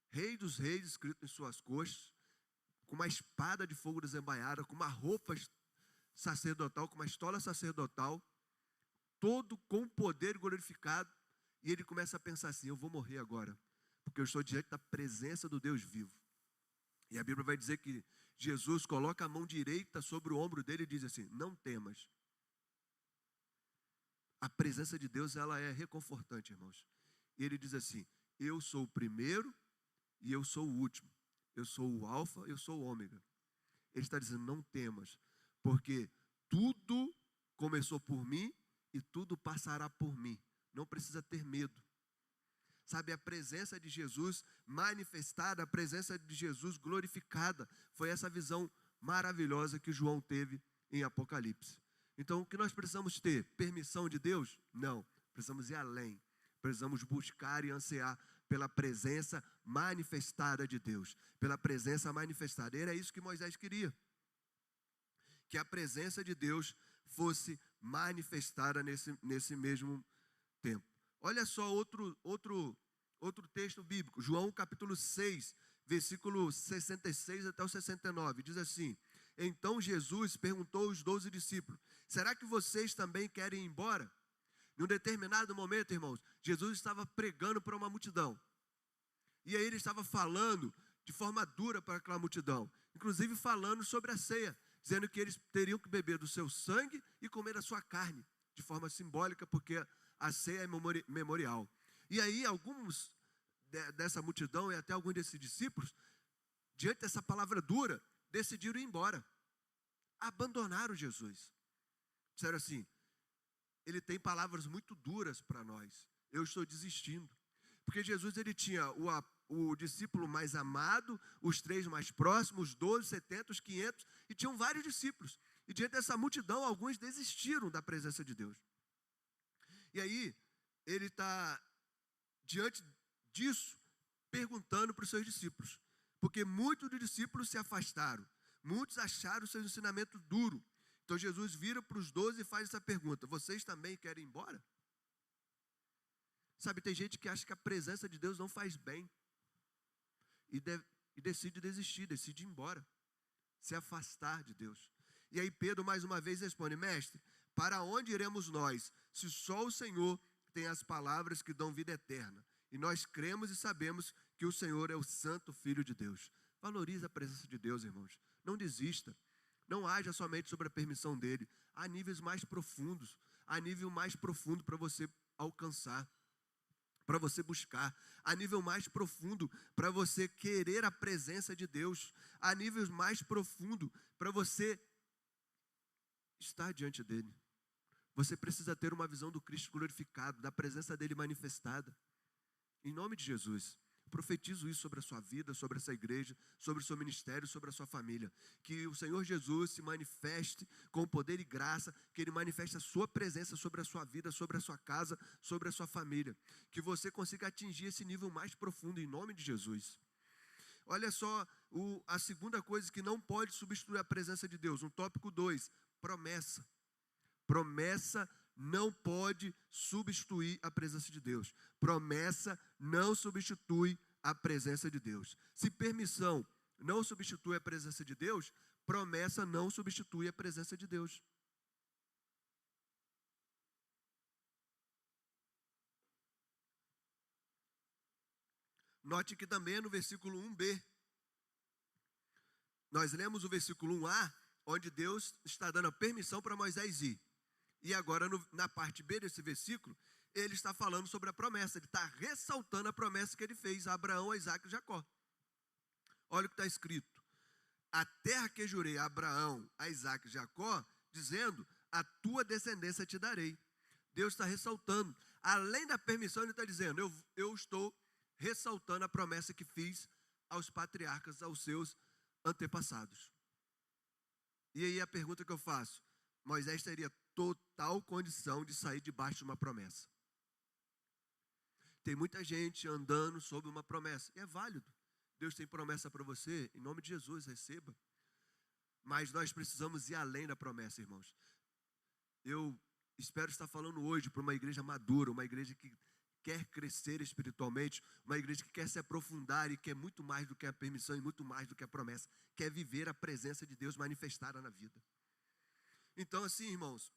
Rei dos Reis escrito em suas coxas, com uma espada de fogo desembainhada, com uma roupa sacerdotal, com uma estola sacerdotal, todo com poder glorificado. E ele começa a pensar assim: eu vou morrer agora, porque eu estou diante da presença do Deus vivo. E a Bíblia vai dizer que Jesus coloca a mão direita sobre o ombro dele e diz assim: não temas. A presença de Deus, ela é reconfortante, irmãos. E ele diz assim: eu sou o primeiro e eu sou o último. Eu sou o alfa, eu sou o ômega. Ele está dizendo: não temas, porque tudo começou por mim e tudo passará por mim. Não precisa ter medo. Sabe, a presença de Jesus manifestada, a presença de Jesus glorificada, foi essa visão maravilhosa que João teve em Apocalipse. Então, o que nós precisamos ter? Permissão de Deus? Não, precisamos ir além. Precisamos buscar e ansiar pela presença manifestada de Deus, pela presença manifestada. E era isso que Moisés queria, que a presença de Deus fosse manifestada nesse mesmo tempo. Olha só outro texto bíblico, João capítulo 6, versículo 66 até o 69, diz assim: então Jesus perguntou aos 12 discípulos: será que vocês também querem ir embora? Em um determinado momento, irmãos, Jesus estava pregando para uma multidão. E aí ele estava falando de forma dura para aquela multidão, inclusive falando sobre a ceia, dizendo que eles teriam que beber do seu sangue e comer da sua carne, de forma simbólica, porque a ceia é memorial. E aí alguns dessa multidão e até alguns desses discípulos, diante dessa palavra dura, decidiram ir embora. Abandonaram Jesus. Disseram assim: ele tem palavras muito duras para nós. Eu estou desistindo. Porque Jesus, ele tinha o discípulo mais amado, os 3 mais próximos, os 12, 70, os 500, e tinham vários discípulos. E diante dessa multidão, alguns desistiram da presença de Deus. E aí, ele está, diante disso, perguntando para os seus discípulos. Porque muitos dos discípulos se afastaram. Muitos acharam o seu ensinamento duro. Então, Jesus vira para os 12 e faz essa pergunta: vocês também querem ir embora? Sabe, tem gente que acha que a presença de Deus não faz bem. E decide desistir, decide ir embora. Se afastar de Deus. E aí Pedro mais uma vez responde: mestre, para onde iremos nós, se só o Senhor tem as palavras que dão vida eterna? E nós cremos e sabemos que o Senhor é o Santo Filho de Deus. Valorize a presença de Deus, irmãos. Não desista. Não haja somente sobre a permissão dele. Há níveis mais profundos. Há nível mais profundo para você alcançar, para você buscar. Há nível mais profundo para você querer a presença de Deus. Há níveis mais profundo para você estar diante dele. Você precisa ter uma visão do Cristo glorificado, da presença dele manifestada. Em nome de Jesus, profetizo isso sobre a sua vida, sobre essa igreja, sobre o seu ministério, sobre a sua família. Que o Senhor Jesus se manifeste com poder e graça, que Ele manifeste a sua presença sobre a sua vida, sobre a sua casa, sobre a sua família. Que você consiga atingir esse nível mais profundo, em nome de Jesus. Olha só, a segunda coisa que não pode substituir a presença de Deus, no tópico 2, promessa. Promessa não pode substituir a presença de Deus. Promessa não substitui a presença de Deus. Se permissão não substitui a presença de Deus, promessa não substitui a presença de Deus. Note que também no versículo 1b, nós lemos o versículo 1a, onde Deus está dando a permissão para Moisés ir. E agora, na parte B desse versículo, ele está falando sobre a promessa, ele está ressaltando a promessa que ele fez a Abraão, a Isaac e Jacó. Olha o que está escrito: a terra que jurei a Abraão, a Isaac e Jacó, dizendo, a tua descendência te darei. Deus está ressaltando, além da permissão, ele está dizendo, eu estou ressaltando a promessa que fiz aos patriarcas, aos seus antepassados. E aí a pergunta que eu faço: Moisés teria total condição de sair debaixo de uma promessa. Tem muita gente andando sob uma promessa, e é válido. Deus tem promessa para você, em nome de Jesus, receba. Mas nós precisamos ir além da promessa, irmãos. Eu espero estar falando hoje para uma igreja madura, uma igreja que quer crescer espiritualmente, uma igreja que quer se aprofundar e quer muito mais do que a permissão e muito mais do que a promessa, quer viver a presença de Deus manifestada na vida. Então, assim, irmãos,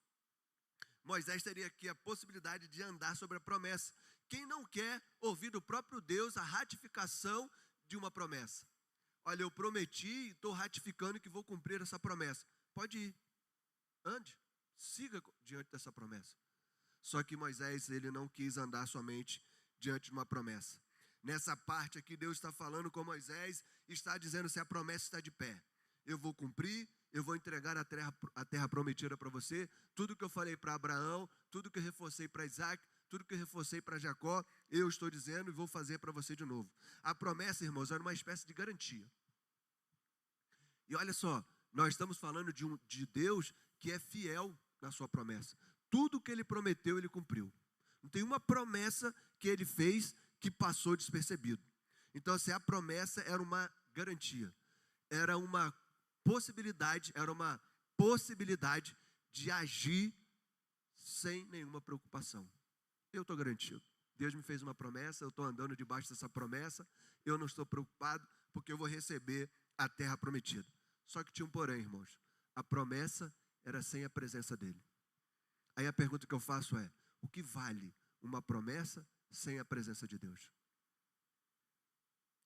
Moisés teria aqui a possibilidade de andar sobre a promessa. Quem não quer ouvir do próprio Deus a ratificação de uma promessa? Olha, eu prometi e estou ratificando que vou cumprir essa promessa. Pode ir, ande, siga diante dessa promessa. Só que Moisés, ele não quis andar somente diante de uma promessa. Nessa parte aqui, Deus está falando com Moisés, está dizendo se a promessa está de pé. Eu vou cumprir, eu vou entregar a terra prometida para você. Tudo que eu falei para Abraão, tudo que eu reforcei para Isaac, tudo que eu reforcei para Jacó, eu estou dizendo e vou fazer para você de novo. A promessa, irmãos, era uma espécie de garantia. E olha só, nós estamos falando de Deus que é fiel na sua promessa. Tudo que ele prometeu, ele cumpriu. Não tem uma promessa que ele fez que passou despercebido. Então, assim, a promessa era uma garantia. Era uma possibilidade de agir sem nenhuma preocupação. Eu estou garantido. Deus me fez uma promessa, eu estou andando debaixo dessa promessa, eu não estou preocupado porque eu vou receber a terra prometida. Só que tinha um porém, irmãos. A promessa era sem a presença dele. Aí a pergunta que eu faço é: o que vale uma promessa sem a presença de Deus?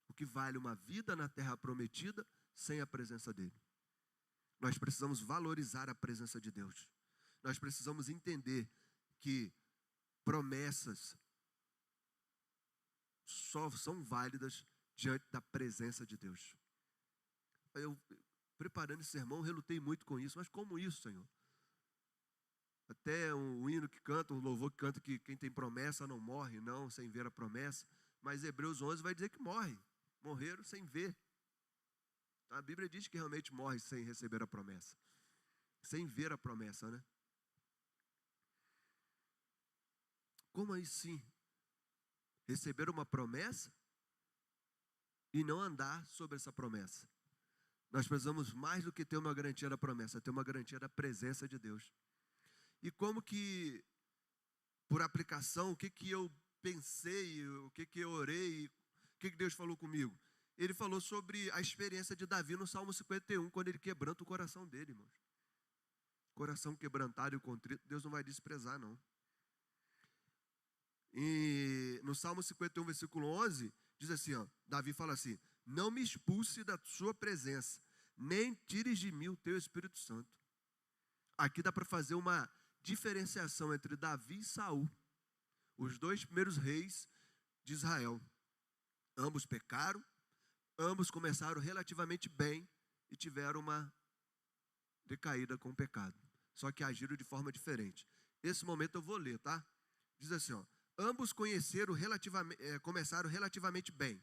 O que vale uma vida na terra prometida sem a presença dele? Nós precisamos valorizar a presença de Deus. Nós precisamos entender que promessas só são válidas diante da presença de Deus. Eu, preparando esse sermão, relutei muito com isso. Mas como isso, Senhor? Até um hino que canta, um louvor que canta que quem tem promessa não morre, não, sem ver a promessa. Mas Hebreus 11 vai dizer que morreram sem ver. A Bíblia diz que realmente morre sem receber a promessa, sem ver a promessa, né? Como assim? Receber uma promessa e não andar sobre essa promessa. Nós precisamos mais do que ter uma garantia da promessa, ter uma garantia da presença de Deus. E como que, por aplicação, o que eu pensei, o que eu orei, o que Deus falou comigo? Ele falou sobre a experiência de Davi no Salmo 51, quando ele quebranta o coração dele, irmãos. Coração quebrantado e contrito, Deus não vai desprezar, não. E no Salmo 51, versículo 11, diz assim, ó, Davi fala assim: não me expulse da sua presença, nem tires de mim o teu Espírito Santo. Aqui dá para fazer uma diferenciação entre Davi e Saul, os dois primeiros reis de Israel. Ambos pecaram, ambos começaram relativamente bem e tiveram uma decaída com o pecado. Só que agiram de forma diferente. Esse momento eu vou ler, tá? Diz assim, ó, ambos começaram relativamente bem.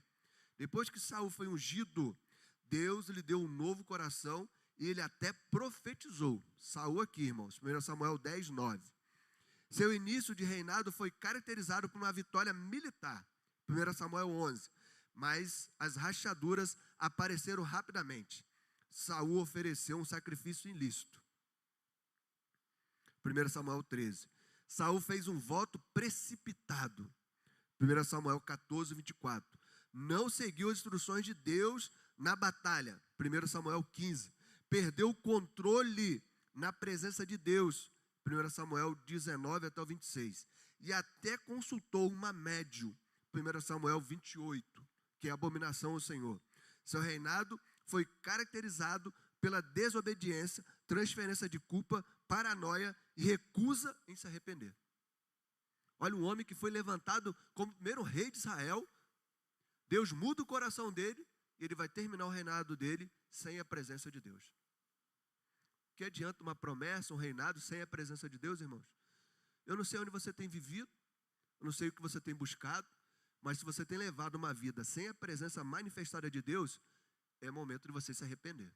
Depois que Saul foi ungido, Deus lhe deu um novo coração e ele até profetizou. Saul aqui, irmãos, 1 Samuel 10, 9. Seu início de reinado foi caracterizado por uma vitória militar. 1 Samuel 11. Mas as rachaduras apareceram rapidamente. Saul ofereceu um sacrifício ilícito. 1 Samuel 13. Saul fez um voto precipitado. 1 Samuel 14, 24. Não seguiu as instruções de Deus na batalha, 1 Samuel 15, perdeu o controle na presença de Deus, 1 Samuel 19 até o 26, e até consultou uma médium, 1 Samuel 28, que é abominação ao Senhor. Seu reinado foi caracterizado pela desobediência, transferência de culpa, paranoia e recusa em se arrepender. Olha, um homem que foi levantado como primeiro rei de Israel, Deus muda o coração dele e ele vai terminar o reinado dele sem a presença de Deus. Que adianta uma promessa, um reinado sem a presença de Deus, irmãos? Eu não sei onde você tem vivido, eu não sei o que você tem buscado, mas se você tem levado uma vida sem a presença manifestada de Deus, é momento de você se arrepender.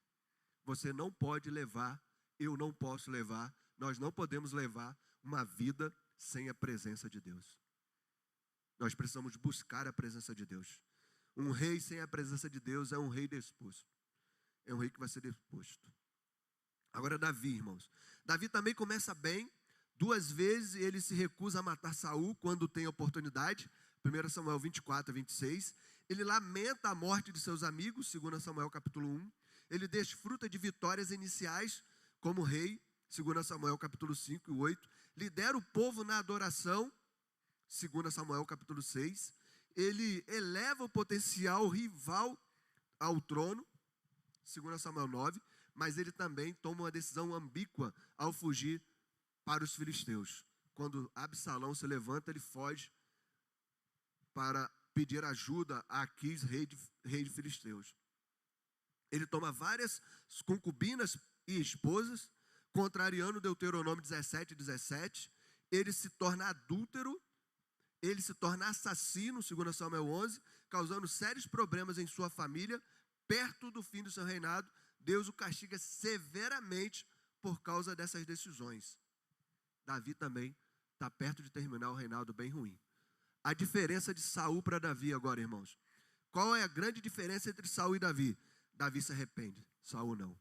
Você não pode levar, eu não posso levar, nós não podemos levar uma vida sem a presença de Deus. Nós precisamos buscar a presença de Deus. Um rei sem a presença de Deus é um rei disposto. É um rei que vai ser disposto. Agora Davi, irmãos. Davi também começa bem. 2 vezes ele se recusa a matar Saul quando tem oportunidade. 1 Samuel 24 a 26. Ele lamenta a morte de seus amigos, 2 Samuel capítulo 1. Ele desfruta de vitórias iniciais como rei, 2 Samuel capítulo 5 e 8. Lidera o povo na adoração, 2 Samuel capítulo 6. Ele eleva o potencial rival ao trono, 2 Samuel 9. Mas ele também toma uma decisão ambígua ao fugir para os filisteus. Quando Absalão se levanta, ele foge para pedir ajuda a Aquis, rei de filisteus. Ele toma várias concubinas e esposas, contrariando Deuteronômio 17, 17. Ele se torna adúltero, ele se torna assassino, 2 Samuel 11, causando sérios problemas em sua família. Perto do fim do seu reinado, Deus o castiga severamente por causa dessas decisões. Davi também está perto de terminar o reinado bem ruim. A diferença de Saul para Davi agora, irmãos. Qual é a grande diferença entre Saul e Davi? Davi se arrepende, Saul não.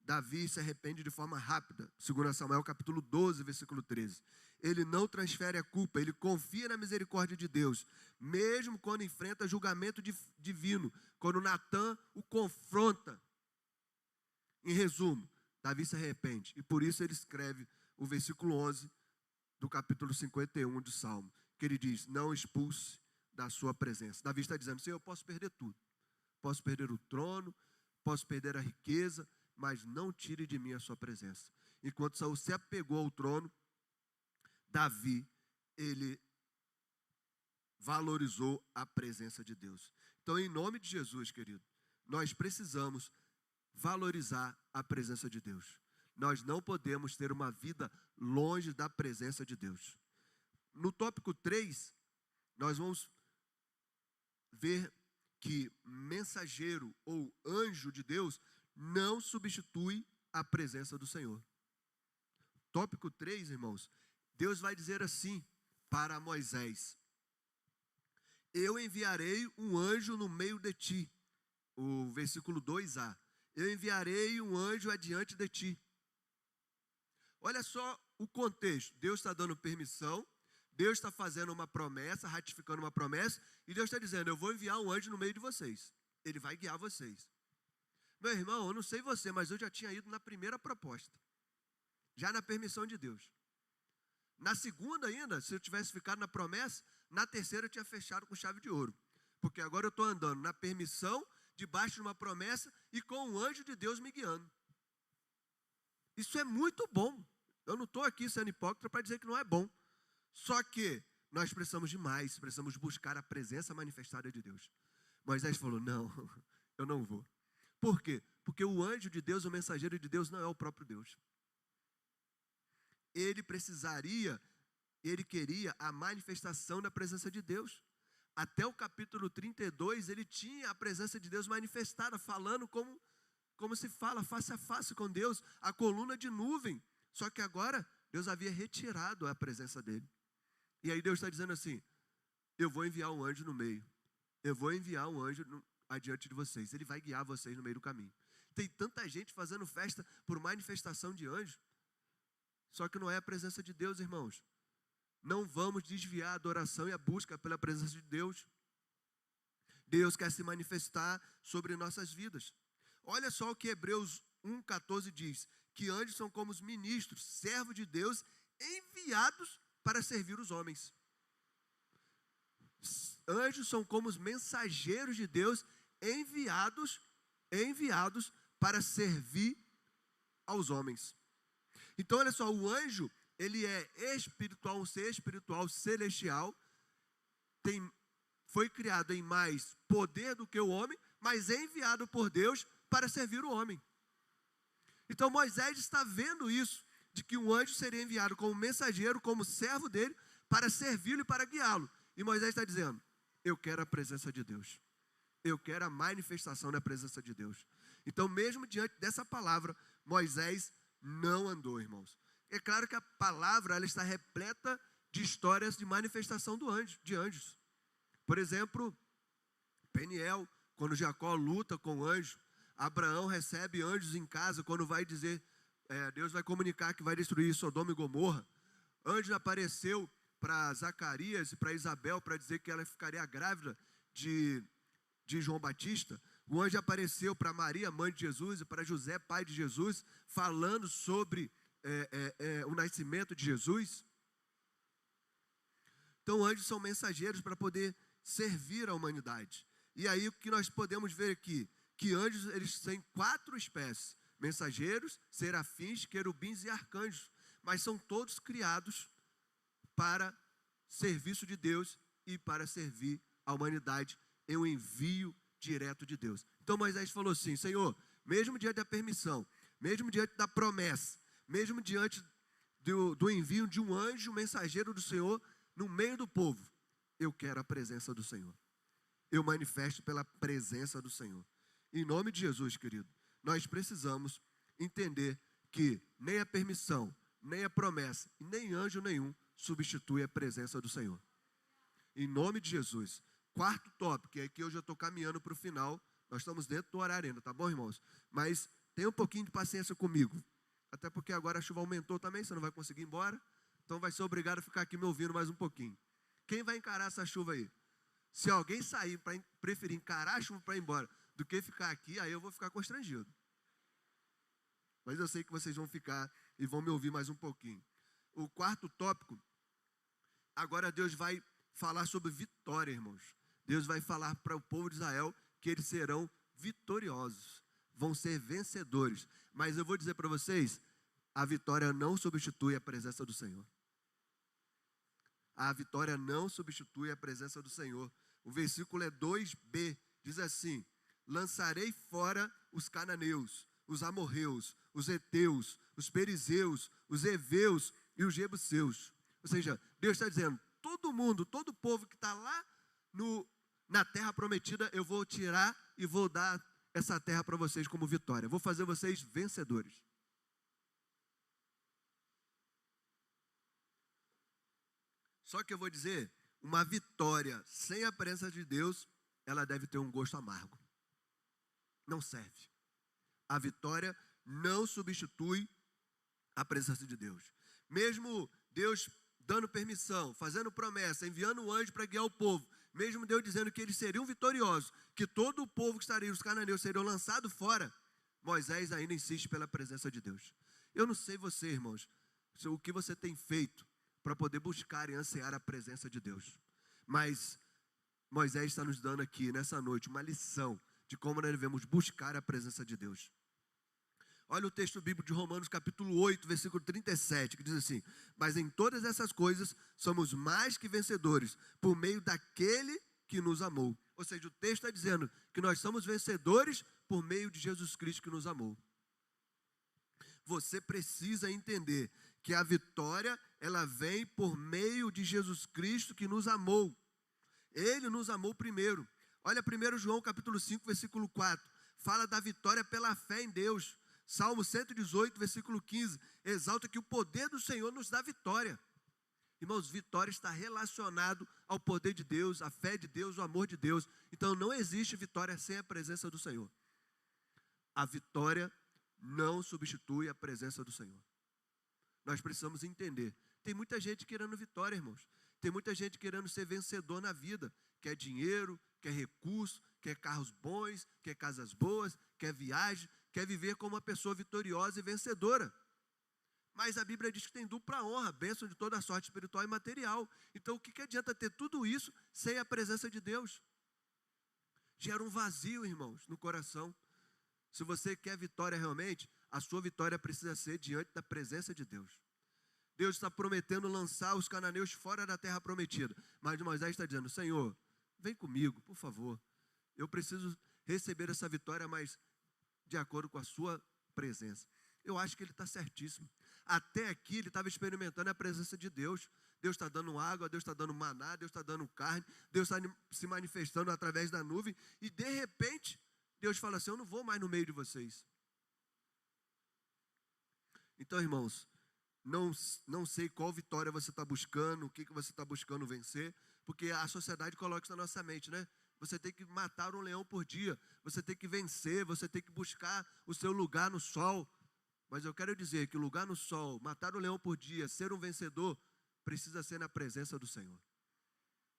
Davi se arrepende de forma rápida. 2 Samuel capítulo 12, versículo 13. Ele não transfere a culpa, ele confia na misericórdia de Deus, mesmo quando enfrenta julgamento divino, quando Natã o confronta. Em resumo, Davi se arrepende, e por isso ele escreve o versículo 11 do capítulo 51 do Salmo, que ele diz, não expulse da sua presença. Davi está dizendo, Senhor, eu posso perder tudo, posso perder o trono, posso perder a riqueza, mas não tire de mim a sua presença. Enquanto Saul se apegou ao trono, Davi, ele valorizou a presença de Deus. Então, em nome de Jesus, querido, nós precisamos valorizar a presença de Deus. Nós não podemos ter uma vida longe da presença de Deus. No tópico 3, nós vamos ver que mensageiro ou anjo de Deus não substitui a presença do Senhor. Tópico 3, irmãos, Deus vai dizer assim para Moisés, eu enviarei um anjo no meio de ti. O versículo 2a, eu enviarei um anjo adiante de ti. Olha só o contexto, Deus está dando permissão, Deus está fazendo uma promessa, ratificando uma promessa, e Deus está dizendo, eu vou enviar um anjo no meio de vocês, ele vai guiar vocês. Meu irmão, eu não sei você, mas eu já tinha ido na primeira proposta, já na permissão de Deus. Na segunda ainda, se eu tivesse ficado na promessa, na terceira eu tinha fechado com chave de ouro. Porque agora eu estou andando na permissão, debaixo de uma promessa e com o anjo de Deus me guiando. Isso é muito bom. Eu não estou aqui sendo hipócrita para dizer que não é bom. Só que nós precisamos de mais, precisamos buscar a presença manifestada de Deus. Moisés falou, não, eu não vou. Por quê? Porque o anjo de Deus, o mensageiro de Deus, não é o próprio Deus. Ele queria a manifestação da presença de Deus. Até o capítulo 32, ele tinha a presença de Deus manifestada, falando como se fala face a face com Deus, a coluna de nuvem. Só que agora, Deus havia retirado a presença dele. E aí Deus está dizendo assim, eu vou enviar um anjo no meio. Eu vou enviar um anjo adiante de vocês. Ele vai guiar vocês no meio do caminho. Tem tanta gente fazendo festa por manifestação de anjo. Só que não é a presença de Deus, irmãos. Não vamos desviar a adoração e a busca pela presença de Deus. Deus quer se manifestar sobre nossas vidas. Olha só o que Hebreus 1,14 diz, que anjos são como os ministros, servos de Deus, enviados para servir os homens. Anjos são como os mensageiros de Deus, enviados para servir aos homens. Então, olha só, o anjo, ele é espiritual, um ser espiritual, celestial, foi criado em mais poder do que o homem, mas é enviado por Deus para servir o homem. Então, Moisés está vendo isso, de que um anjo seria enviado como mensageiro, como servo dele, para servi-lo e para guiá-lo. E Moisés está dizendo, eu quero a presença de Deus. Eu quero a manifestação da presença de Deus. Então, mesmo diante dessa palavra, Moisés não andou, irmãos. É claro que a palavra ela está repleta de histórias de manifestação de anjos. Por exemplo, Peniel, quando Jacó luta com o anjo, Abraão recebe anjos em casa quando vai dizer, Deus vai comunicar que vai destruir Sodoma e Gomorra. Anjo apareceu para Zacarias e para Isabel para dizer que ela ficaria grávida de João Batista. O anjo apareceu para Maria, mãe de Jesus, e para José, pai de Jesus, falando sobre o nascimento de Jesus. Então, anjos são mensageiros para poder servir a humanidade. E aí, o que nós podemos ver aqui? Que anjos, eles têm 4 espécies. Mensageiros, serafins, querubins e arcanjos. Mas são todos criados para serviço de Deus e para servir a humanidade em um envio direto de Deus. Então Moisés falou assim, Senhor, mesmo diante da permissão, mesmo diante da promessa, mesmo diante do envio de um anjo mensageiro do Senhor no meio do povo, eu quero a presença do Senhor. Eu manifesto pela presença do Senhor. Em nome de Jesus, querido, nós precisamos entender que nem a permissão, nem a promessa, nem anjo nenhum substitui a presença do Senhor. Em nome de Jesus. 4º tópico, e aqui eu já estou caminhando para o final, nós estamos dentro do horário ainda, tá bom, irmãos? Mas tenha um pouquinho de paciência comigo, até porque agora a chuva aumentou também, você não vai conseguir ir embora, então vai ser obrigado a ficar aqui me ouvindo mais um pouquinho. Quem vai encarar essa chuva aí? Se alguém sair para preferir encarar a chuva para ir embora do que ficar aqui, aí eu vou ficar constrangido. Mas eu sei que vocês vão ficar e vão me ouvir mais um pouquinho. O 4º tópico, agora Deus vai falar sobre vitória, irmãos. Deus vai falar para o povo de Israel que eles serão vitoriosos, vão ser vencedores. Mas eu vou dizer para vocês, a vitória não substitui a presença do Senhor. A vitória não substitui a presença do Senhor. O versículo é 2b, diz assim, lançarei fora os cananeus, os amorreus, os heteus, os perizeus, os heveus e os jebuseus. Ou seja, Deus está dizendo, todo mundo, todo povo que está lá na terra prometida, eu vou tirar e vou dar essa terra para vocês como vitória. Vou fazer vocês vencedores. Só que eu vou dizer, uma vitória sem a presença de Deus, ela deve ter um gosto amargo. Não serve. A vitória não substitui a presença de Deus. Mesmo Deus dando permissão, fazendo promessa, enviando um anjo para guiar o povo, mesmo Deus dizendo que eles seriam vitoriosos, que todo o povo que estaria, os cananeus, seriam lançados fora, Moisés ainda insiste pela presença de Deus. Eu não sei você, irmãos, o que você tem feito para poder buscar e ansiar a presença de Deus. Mas Moisés está nos dando aqui, nessa noite, uma lição de como nós devemos buscar a presença de Deus. Olha o texto bíblico de Romanos capítulo 8, versículo 37, que diz assim, mas em todas essas coisas somos mais que vencedores, por meio daquele que nos amou. Ou seja, o texto está dizendo que nós somos vencedores por meio de Jesus Cristo que nos amou. Você precisa entender que a vitória, ela vem por meio de Jesus Cristo que nos amou. Ele nos amou primeiro. Olha 1 João capítulo 5, versículo 4. Fala da vitória pela fé em Deus. Salmo 118, versículo 15. Exalta que o poder do Senhor nos dá vitória. Irmãos, vitória está relacionado ao poder de Deus, à fé de Deus, ao amor de Deus. Então não existe vitória sem a presença do Senhor. A vitória não substitui a presença do Senhor. Nós precisamos entender. Tem muita gente querendo vitória, irmãos. Tem muita gente querendo ser vencedor na vida. Quer dinheiro, quer recurso, quer carros bons, quer casas boas, quer viagem, quer viver como uma pessoa vitoriosa e vencedora. Mas a Bíblia diz que tem dupla honra, bênção de toda sorte espiritual e material. Então, o que adianta ter tudo isso sem a presença de Deus? Gera um vazio, irmãos, no coração. Se você quer vitória realmente, a sua vitória precisa ser diante da presença de Deus. Deus está prometendo lançar os cananeus fora da terra prometida. Mas Moisés está dizendo, Senhor, vem comigo, por favor. Eu preciso receber essa vitória, mas de acordo com a sua presença. Eu acho que ele está certíssimo. Até aqui ele estava experimentando a presença de Deus. Deus está dando água, Deus está dando maná, Deus está dando carne, Deus está se manifestando através da nuvem. E de repente, Deus fala assim, eu não vou mais no meio de vocês. Então, irmãos, não sei qual vitória você está buscando, o que você está buscando vencer, porque a sociedade coloca isso na nossa mente, né? Você tem que matar um leão por dia, você tem que vencer, você tem que buscar o seu lugar no sol. Mas eu quero dizer que o lugar no sol, matar um leão por dia, ser um vencedor, precisa ser na presença do Senhor.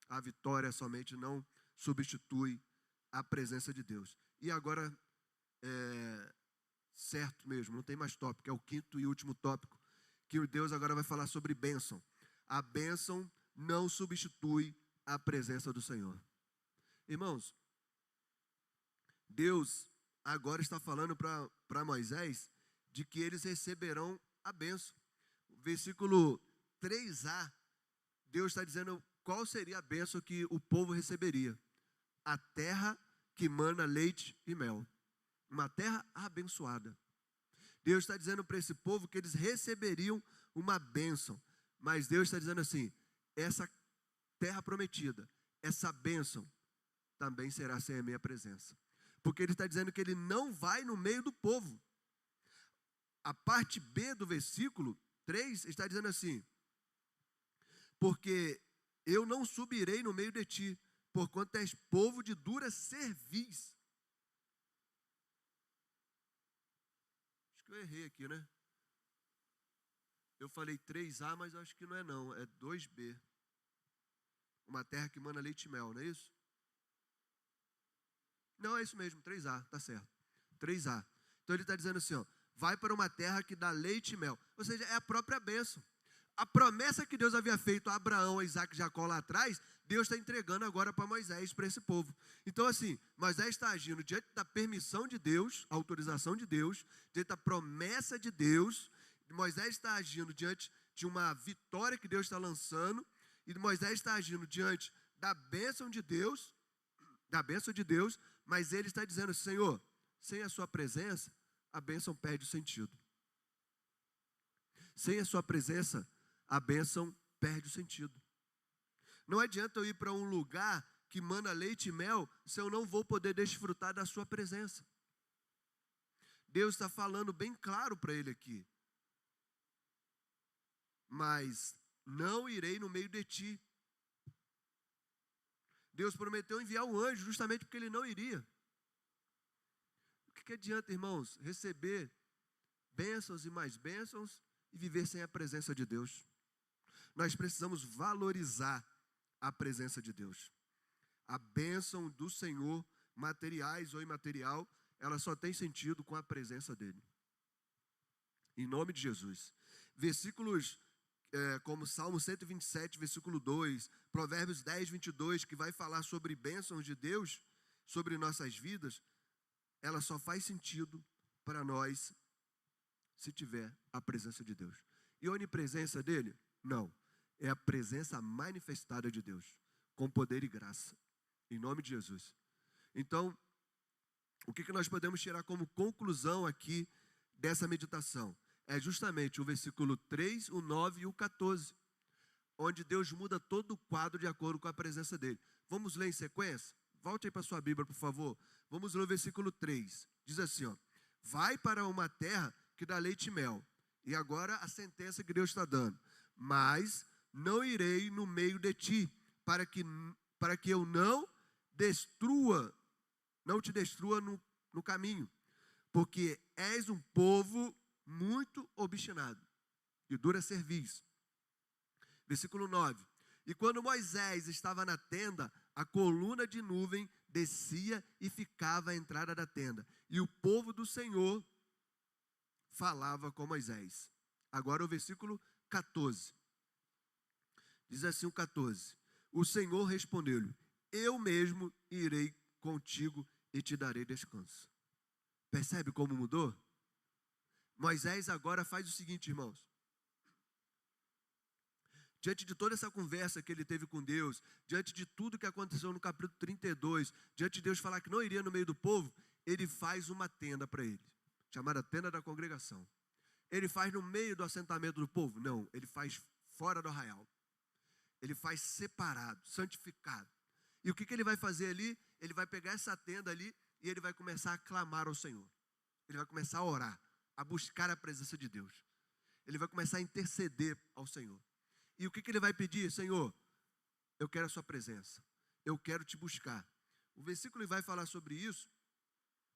A vitória somente não substitui a presença de Deus. E agora, certo mesmo, não tem mais tópico, é o quinto e último tópico, que Deus agora vai falar sobre bênção. A bênção não substitui a presença do Senhor. Irmãos, Deus agora está falando para Moisés de que eles receberão a bênção. Versículo 3a, Deus está dizendo qual seria a bênção que o povo receberia. A terra que mana leite e mel. Uma terra abençoada. Deus está dizendo para esse povo que eles receberiam uma bênção. Mas Deus está dizendo assim, essa terra prometida, essa bênção, também será sem a minha presença. Porque ele está dizendo que ele não vai no meio do povo. A parte B do versículo 3 está dizendo assim, porque eu não subirei no meio de ti, porquanto és povo de dura cerviz. Acho que eu errei aqui, né? Eu falei 3A, mas acho que não é não, é 2B. Uma terra que mana leite e mel, não é isso? Não, é isso mesmo, 3A, tá certo. 3A. Então ele está dizendo assim, ó, vai para uma terra que dá leite e mel. Ou seja, é a própria bênção. A promessa que Deus havia feito a Abraão, a Isaac e Jacó lá atrás, Deus está entregando agora para Moisés, para esse povo. Então assim, Moisés está agindo diante da permissão de Deus, a autorização de Deus, diante da promessa de Deus. Moisés está agindo diante de uma vitória que Deus está lançando, e Moisés está agindo diante da bênção de Deus, mas ele está dizendo, Senhor, sem a sua presença, a bênção perde o sentido. Sem a sua presença, a bênção perde o sentido. Não adianta eu ir para um lugar que mana leite e mel, se eu não vou poder desfrutar da sua presença. Deus está falando bem claro para ele aqui. Mas não irei no meio de ti. Deus prometeu enviar um anjo justamente porque ele não iria. O que adianta, irmãos, receber bênçãos e mais bênçãos e viver sem a presença de Deus? Nós precisamos valorizar a presença de Deus. A bênção do Senhor, materiais ou imaterial, ela só tem sentido com a presença dEle. Em nome de Jesus. Versículos como Salmo 127, versículo 2, Provérbios 10, 22, que vai falar sobre bênçãos de Deus, sobre nossas vidas, ela só faz sentido para nós se tiver a presença de Deus. E a onipresença dele? Não. É a presença manifestada de Deus, com poder e graça, em nome de Jesus. Então, o que nós podemos tirar como conclusão aqui dessa meditação? É justamente o versículo 3, o 9 e o 14, onde Deus muda todo o quadro de acordo com a presença dele. Vamos ler em sequência? Volte aí para a sua Bíblia, por favor. Vamos ler o versículo 3. Diz assim, ó, vai para uma terra que dá leite e mel. E agora a sentença que Deus está dando. Mas não irei no meio de ti, para que eu não te destrua no caminho. Porque és um povo muito obstinado, de dura cerviz. Versículo 9. E quando Moisés estava na tenda, a coluna de nuvem descia e ficava à entrada da tenda. E o povo do Senhor falava com Moisés. Agora o versículo 14. Diz assim o 14. O Senhor respondeu-lhe: eu mesmo irei contigo e te darei descanso. Percebe como mudou? Moisés agora faz o seguinte, irmãos. Diante de toda essa conversa que ele teve com Deus, diante de tudo que aconteceu no capítulo 32, diante de Deus falar que não iria no meio do povo, ele faz uma tenda para ele, chamada tenda da congregação. Ele faz no meio do assentamento do povo? Não, ele faz fora do arraial. Ele faz separado, santificado. E o que ele vai fazer ali? Ele vai pegar essa tenda ali e ele vai começar a clamar ao Senhor. Ele vai começar a orar, a buscar a presença de Deus. Ele vai começar a interceder ao Senhor. E o que ele vai pedir? Senhor, eu quero a sua presença. Eu quero te buscar. O versículo que vai falar sobre isso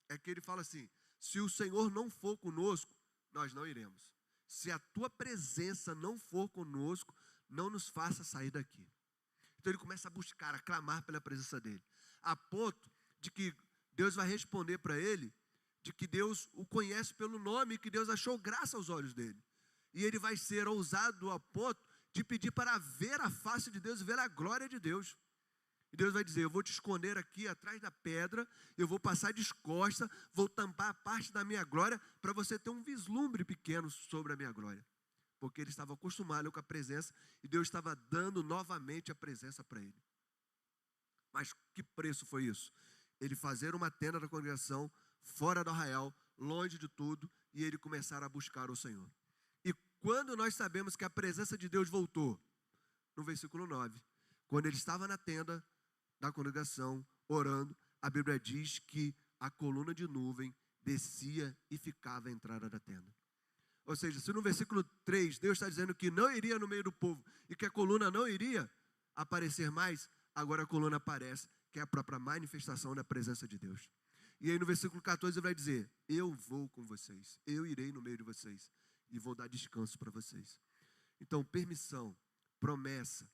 é que ele fala assim: se o Senhor não for conosco, nós não iremos. Se a tua presença não for conosco, não nos faça sair daqui. Então ele começa a buscar, a clamar pela presença dele. A ponto de que Deus vai responder para ele, de que Deus o conhece pelo nome e que Deus achou graça aos olhos dele. E ele vai ser ousado a ponto de pedir para ver a face de Deus e ver a glória de Deus. E Deus vai dizer: eu vou te esconder aqui atrás da pedra, eu vou passar descosta, vou tampar a parte da minha glória para você ter um vislumbre pequeno sobre a minha glória. Porque ele estava acostumado com a presença e Deus estava dando novamente a presença para ele. Mas que preço foi isso? Ele fazer uma tenda da congregação fora do arraial, longe de tudo, e ele começar a buscar o Senhor. E quando nós sabemos que a presença de Deus voltou? No versículo 9, quando ele estava na tenda da congregação, orando, a Bíblia diz que a coluna de nuvem descia e ficava à entrada da tenda. Ou seja, se no versículo 3 Deus está dizendo que não iria no meio do povo e que a coluna não iria aparecer mais, agora a coluna aparece, que é a própria manifestação da presença de Deus. E aí no versículo 14 ele vai dizer: eu vou com vocês, eu irei no meio de vocês e vou dar descanso para vocês. Então, permissão, promessa,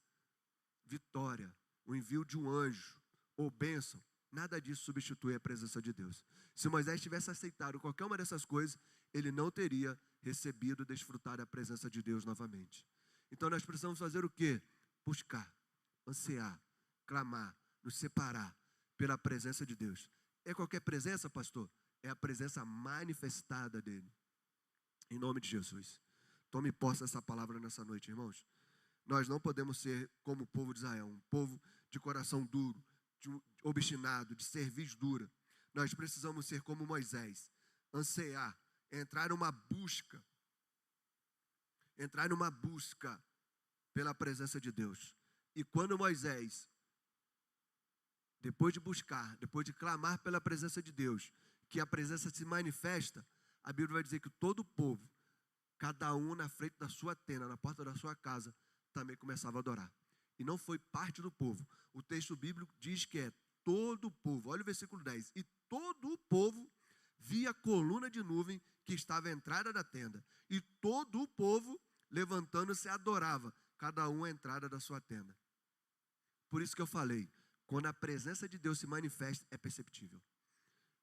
vitória, o envio de um anjo ou bênção, nada disso substitui a presença de Deus. Se Moisés tivesse aceitado qualquer uma dessas coisas, ele não teria recebido e desfrutado da presença de Deus novamente. Então nós precisamos fazer o quê? Buscar, ansiar, clamar, nos separar pela presença de Deus. É qualquer presença, pastor? É a presença manifestada dele. Em nome de Jesus. Tome posse dessa palavra nessa noite, irmãos. Nós não podemos ser como o povo de Israel, um povo de coração duro, obstinado, de cerviz dura. Nós precisamos ser como Moisés, ansiar, entrar numa busca pela presença de Deus. E quando Moisés, depois de buscar, depois de clamar pela presença de Deus, que a presença se manifesta, a Bíblia vai dizer que todo o povo, cada um na frente da sua tenda, na porta da sua casa, também começava a adorar. E não foi parte do povo. O texto bíblico diz que é todo o povo. Olha o versículo 10. E todo o povo via a coluna de nuvem que estava à entrada da tenda. E todo o povo, levantando-se, adorava, cada um à entrada da sua tenda. Por isso que eu falei, quando a presença de Deus se manifesta, é perceptível.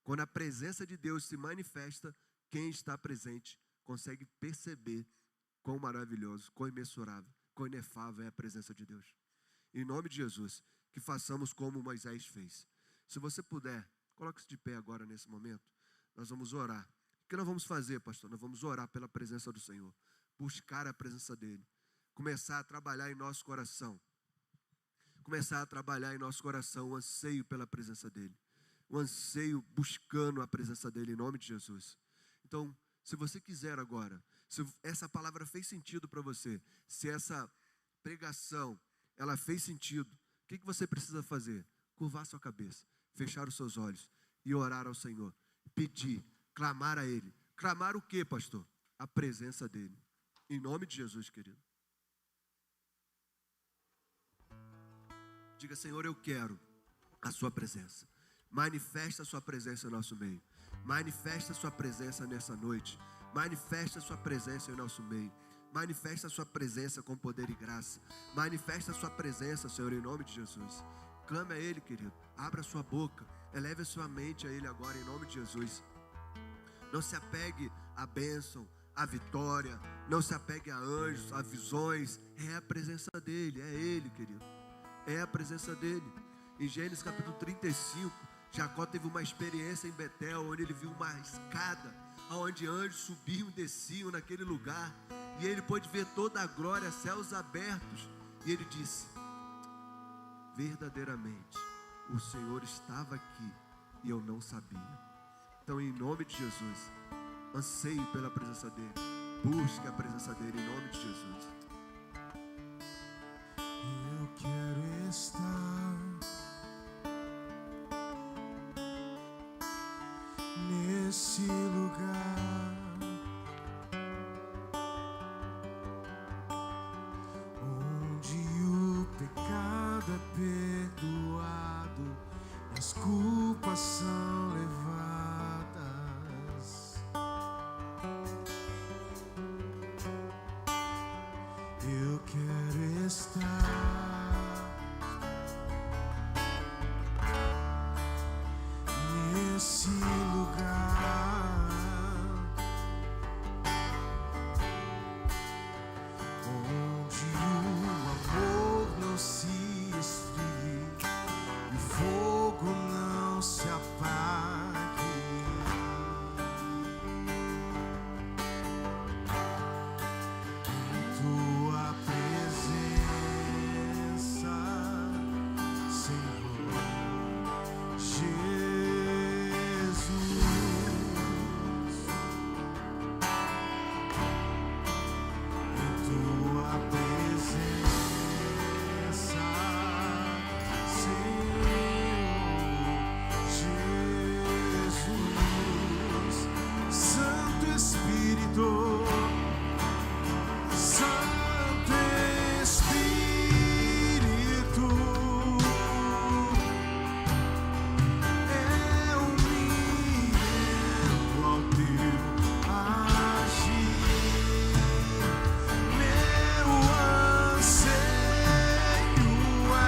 Quando a presença de Deus se manifesta, quem está presente consegue perceber quão maravilhoso, quão imensurável, quão inefável é a presença de Deus. Em nome de Jesus, que façamos como Moisés fez. Se você puder, coloque-se de pé agora nesse momento. Nós vamos orar. O que nós vamos fazer, pastor? Nós vamos orar pela presença do Senhor. Buscar a presença dEle. Começar a trabalhar em nosso coração. Começar a trabalhar em nosso coração o anseio pela presença dEle. O anseio buscando a presença dEle em nome de Jesus. Então, se você quiser agora, se essa palavra fez sentido para você, se essa pregação, ela fez sentido, o que você precisa fazer? Curvar sua cabeça, fechar os seus olhos e orar ao Senhor. Pedir, clamar a Ele. Clamar o quê, pastor? A presença dEle. Em nome de Jesus, querido. Diga: Senhor, eu quero a sua presença. Manifesta a sua presença no nosso meio. Manifesta a sua presença nessa noite. Manifesta a sua presença em nosso meio. Manifesta a sua presença com poder e graça. Manifesta a sua presença, Senhor, em nome de Jesus. Clame a Ele, querido. Abra a sua boca. Eleve a sua mente a Ele agora, em nome de Jesus. Não se apegue à bênção, à vitória. Não se apegue a anjos, a visões. É a presença dEle, é Ele, querido. É a presença dEle. Em Gênesis capítulo 35, Jacó teve uma experiência em Betel, onde ele viu uma escada, onde anjos subiam e desciam naquele lugar. E ele pôde ver toda a glória, céus abertos. E ele disse: verdadeiramente, o Senhor estava aqui e eu não sabia. Então, em nome de Jesus, anseie pela presença dEle. Busque a presença dEle, em nome de Jesus. Eu quero estar nesse lugar onde o pecado é perdoado e as culpas são levadas. Eu quero estar nesse lugar onde o amor não se esfrie e o fogo não se apague. Tua presença, Senhor Jesus, em tua presença, Senhor Jesus, Santo Espírito, Santo Espírito, eu me rendo ao teu agir. Meu anseio é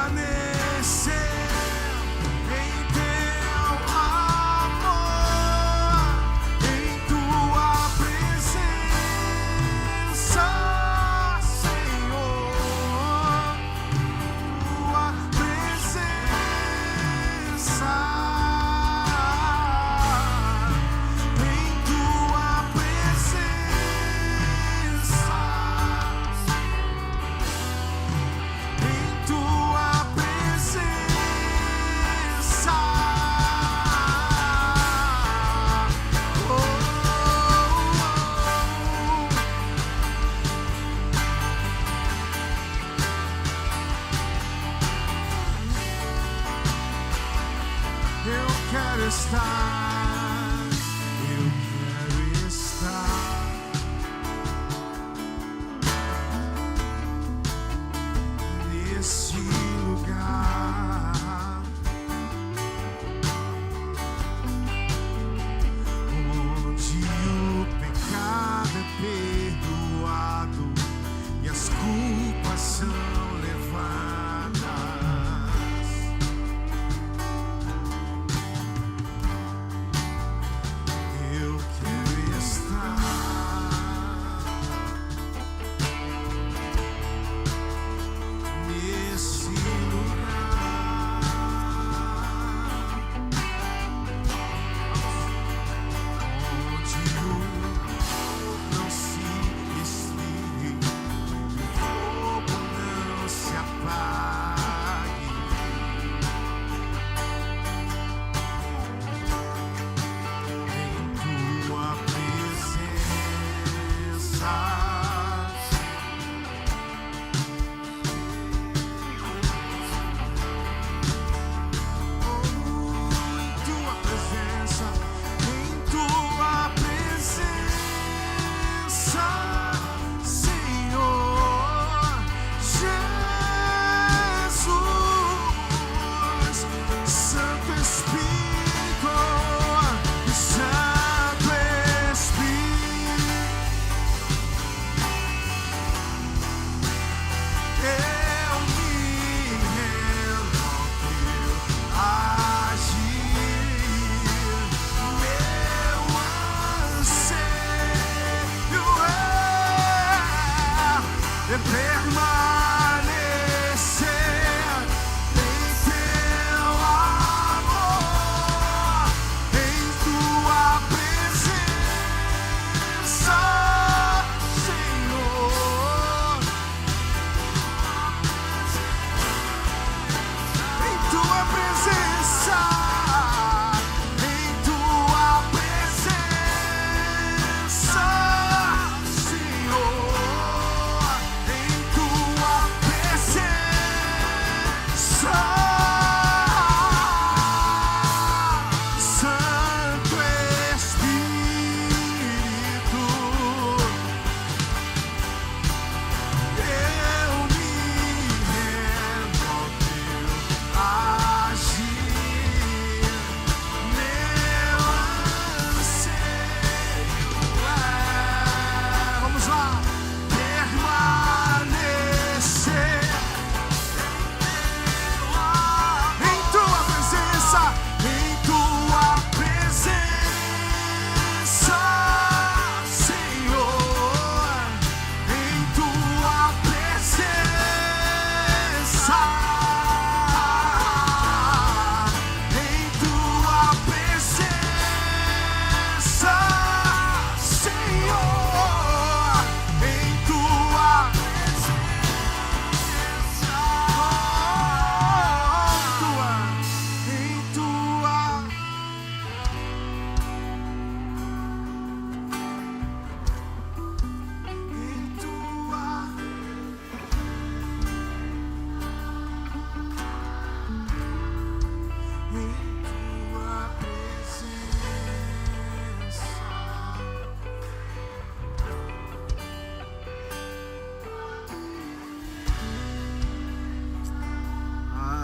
permanecer em teu amor, em tua presença, Senhor, tua presença, em tua presença, em tua presença. Eu quero estar, eu quero estar nesse lugar onde o pecado é perdoado e as culpas são levadas.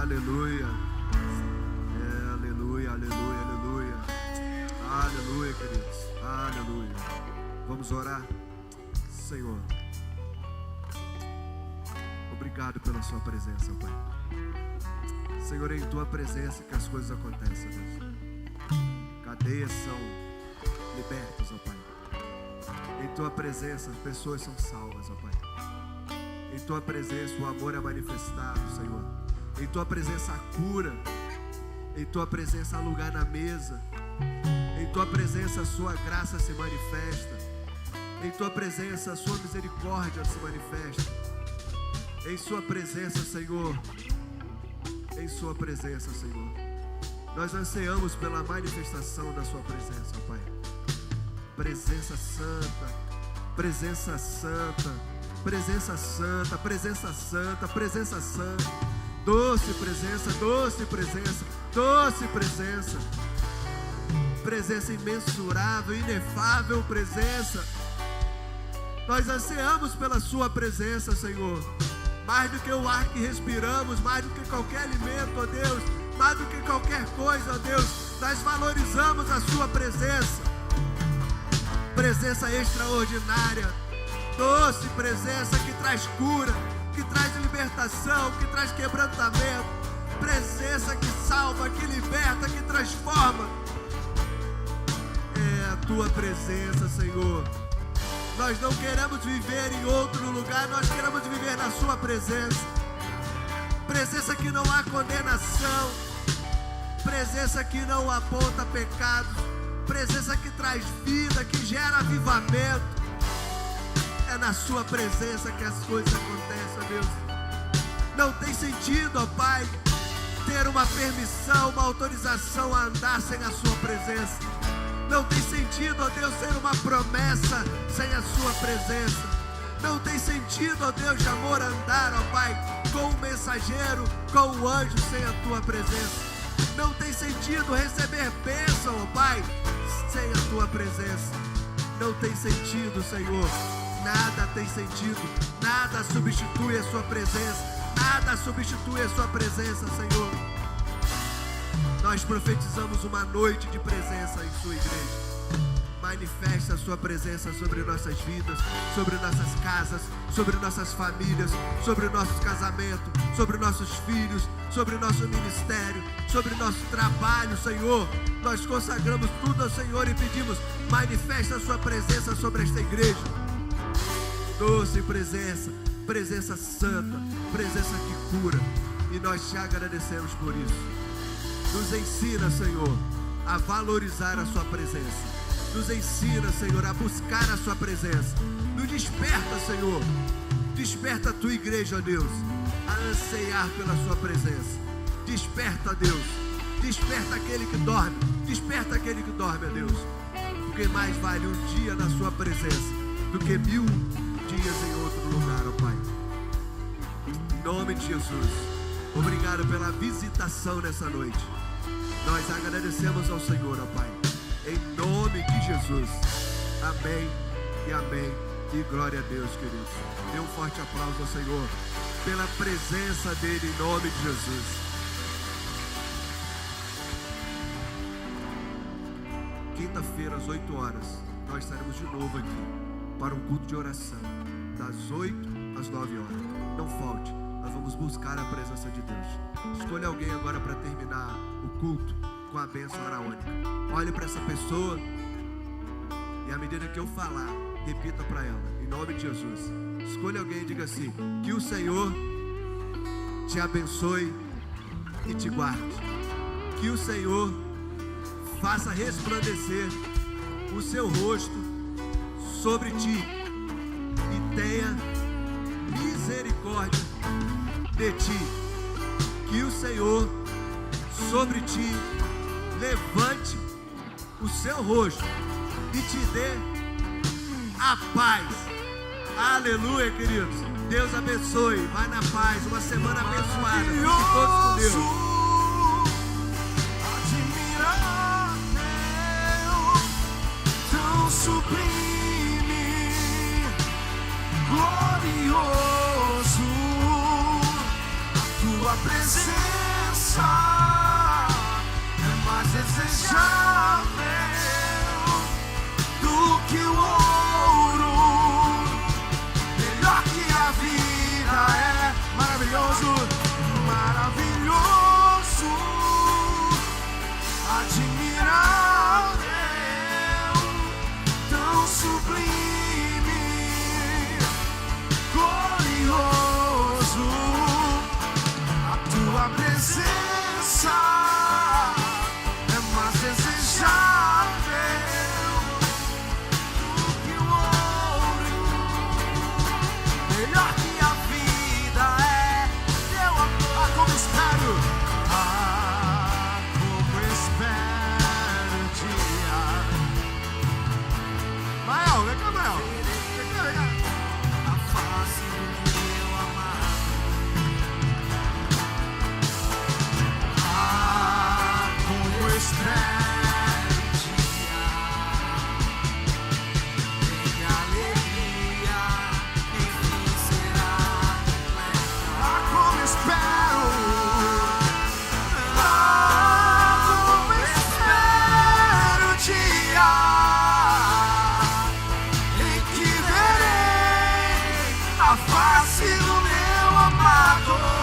Aleluia. Aleluia, aleluia, aleluia. Aleluia, queridos. Aleluia. Vamos orar. Senhor, obrigado pela sua presença, Pai. Senhor, é em tua presença que as coisas acontecem, Deus. Cadeias são libertas, ó Pai. Em tua presença as pessoas são salvas, ó Pai. Em tua presença o amor é manifestado, Senhor. Em tua presença a cura. Em tua presença há lugar na mesa. Em tua presença a sua graça se manifesta. Em tua presença a sua misericórdia se manifesta. Em sua presença, Senhor. Em sua presença, Senhor. Nós ansiamos pela manifestação da sua presença, Pai. Presença santa. Presença santa. Presença santa. Presença santa. Presença santa. Doce presença, doce presença, doce presença. Presença imensurável, inefável presença. Nós ansiamos pela sua presença, Senhor. Mais do que o ar que respiramos, mais do que qualquer alimento, ó Deus, mais do que qualquer coisa, ó Deus, nós valorizamos a sua presença. Presença extraordinária, doce presença que traz cura, que traz libertação, que traz quebrantamento, presença que salva, que liberta, que transforma. É a tua presença, Senhor. Nós não queremos viver em outro lugar, nós queremos viver na sua presença. Presença que não há condenação, presença que não aponta pecados, presença que traz vida, que gera avivamento. É na sua presença que as coisas acontecem, ó Deus. Não tem sentido, ó Pai, ter uma permissão, uma autorização a andar sem a sua presença. Não tem sentido, ó Deus, ter uma promessa sem a sua presença. Não tem sentido, ó Deus de amor, andar, ó Pai, com o mensageiro, com o anjo sem a tua presença. Não tem sentido receber bênção, ó Pai, sem a tua presença. Não tem sentido, Senhor. Nada tem sentido, nada substitui a sua presença, nada substitui a sua presença, Senhor. Nós profetizamos uma noite de presença em sua igreja. Manifesta a sua presença sobre nossas vidas, sobre nossas casas, sobre nossas famílias, sobre o nosso casamento, sobre nossos filhos, sobre o nosso ministério, sobre o nosso trabalho, Senhor. Nós consagramos tudo ao Senhor e pedimos, manifesta a sua presença sobre esta igreja. Doce presença, presença santa, presença que cura. E nós te agradecemos por isso. Nos ensina, Senhor, a valorizar a sua presença. Nos ensina, Senhor, a buscar a sua presença. Nos desperta, Senhor. Desperta a tua igreja, Deus, a anseiar pela sua presença. Desperta, Deus. Desperta aquele que dorme. Desperta aquele que dorme, Deus. Porque mais vale um dia na sua presença do que 1000 dias em outro lugar, ó Pai. Em nome de Jesus, obrigado pela visitação nessa noite. Nós agradecemos ao Senhor, ó Pai. Em nome de Jesus. Amém e amém. E glória a Deus, queridos. Dê um forte aplauso ao Senhor pela presença dele em nome de Jesus. Quinta-feira, às 8 horas, nós estaremos de novo aqui para um culto de oração, das 8 às 9 horas. Não falte, nós vamos buscar a presença de Deus. Escolha alguém agora para terminar o culto com a bênção araônica. Olhe para essa pessoa e à medida que eu falar, repita para ela, em nome de Jesus. Escolha alguém e diga assim: que o Senhor te abençoe e te guarde. Que o Senhor faça resplandecer o seu rosto sobre ti e tenha misericórdia de ti. Que o Senhor sobre ti levante o seu rosto e te dê a paz. Aleluia, queridos. Deus abençoe. Vai na paz. Uma semana abençoada. Fiquem todos com Deus. Sublime, glorioso, a tua presença é mais desejável do que o ouro, melhor que a vida é maravilhoso, maravilhoso, admirável, sublime, glorioso, a tua presença é mais desejável do que o ouro, melhor que a vida é teu amor. Como espero, como espero o dia. Mael, vem cá, Mael. Vem cá. A face do meu amado. Como espero o dia. Tem alegria, enfim será completa. Como espero. Como espero o dia. A face do meu amado.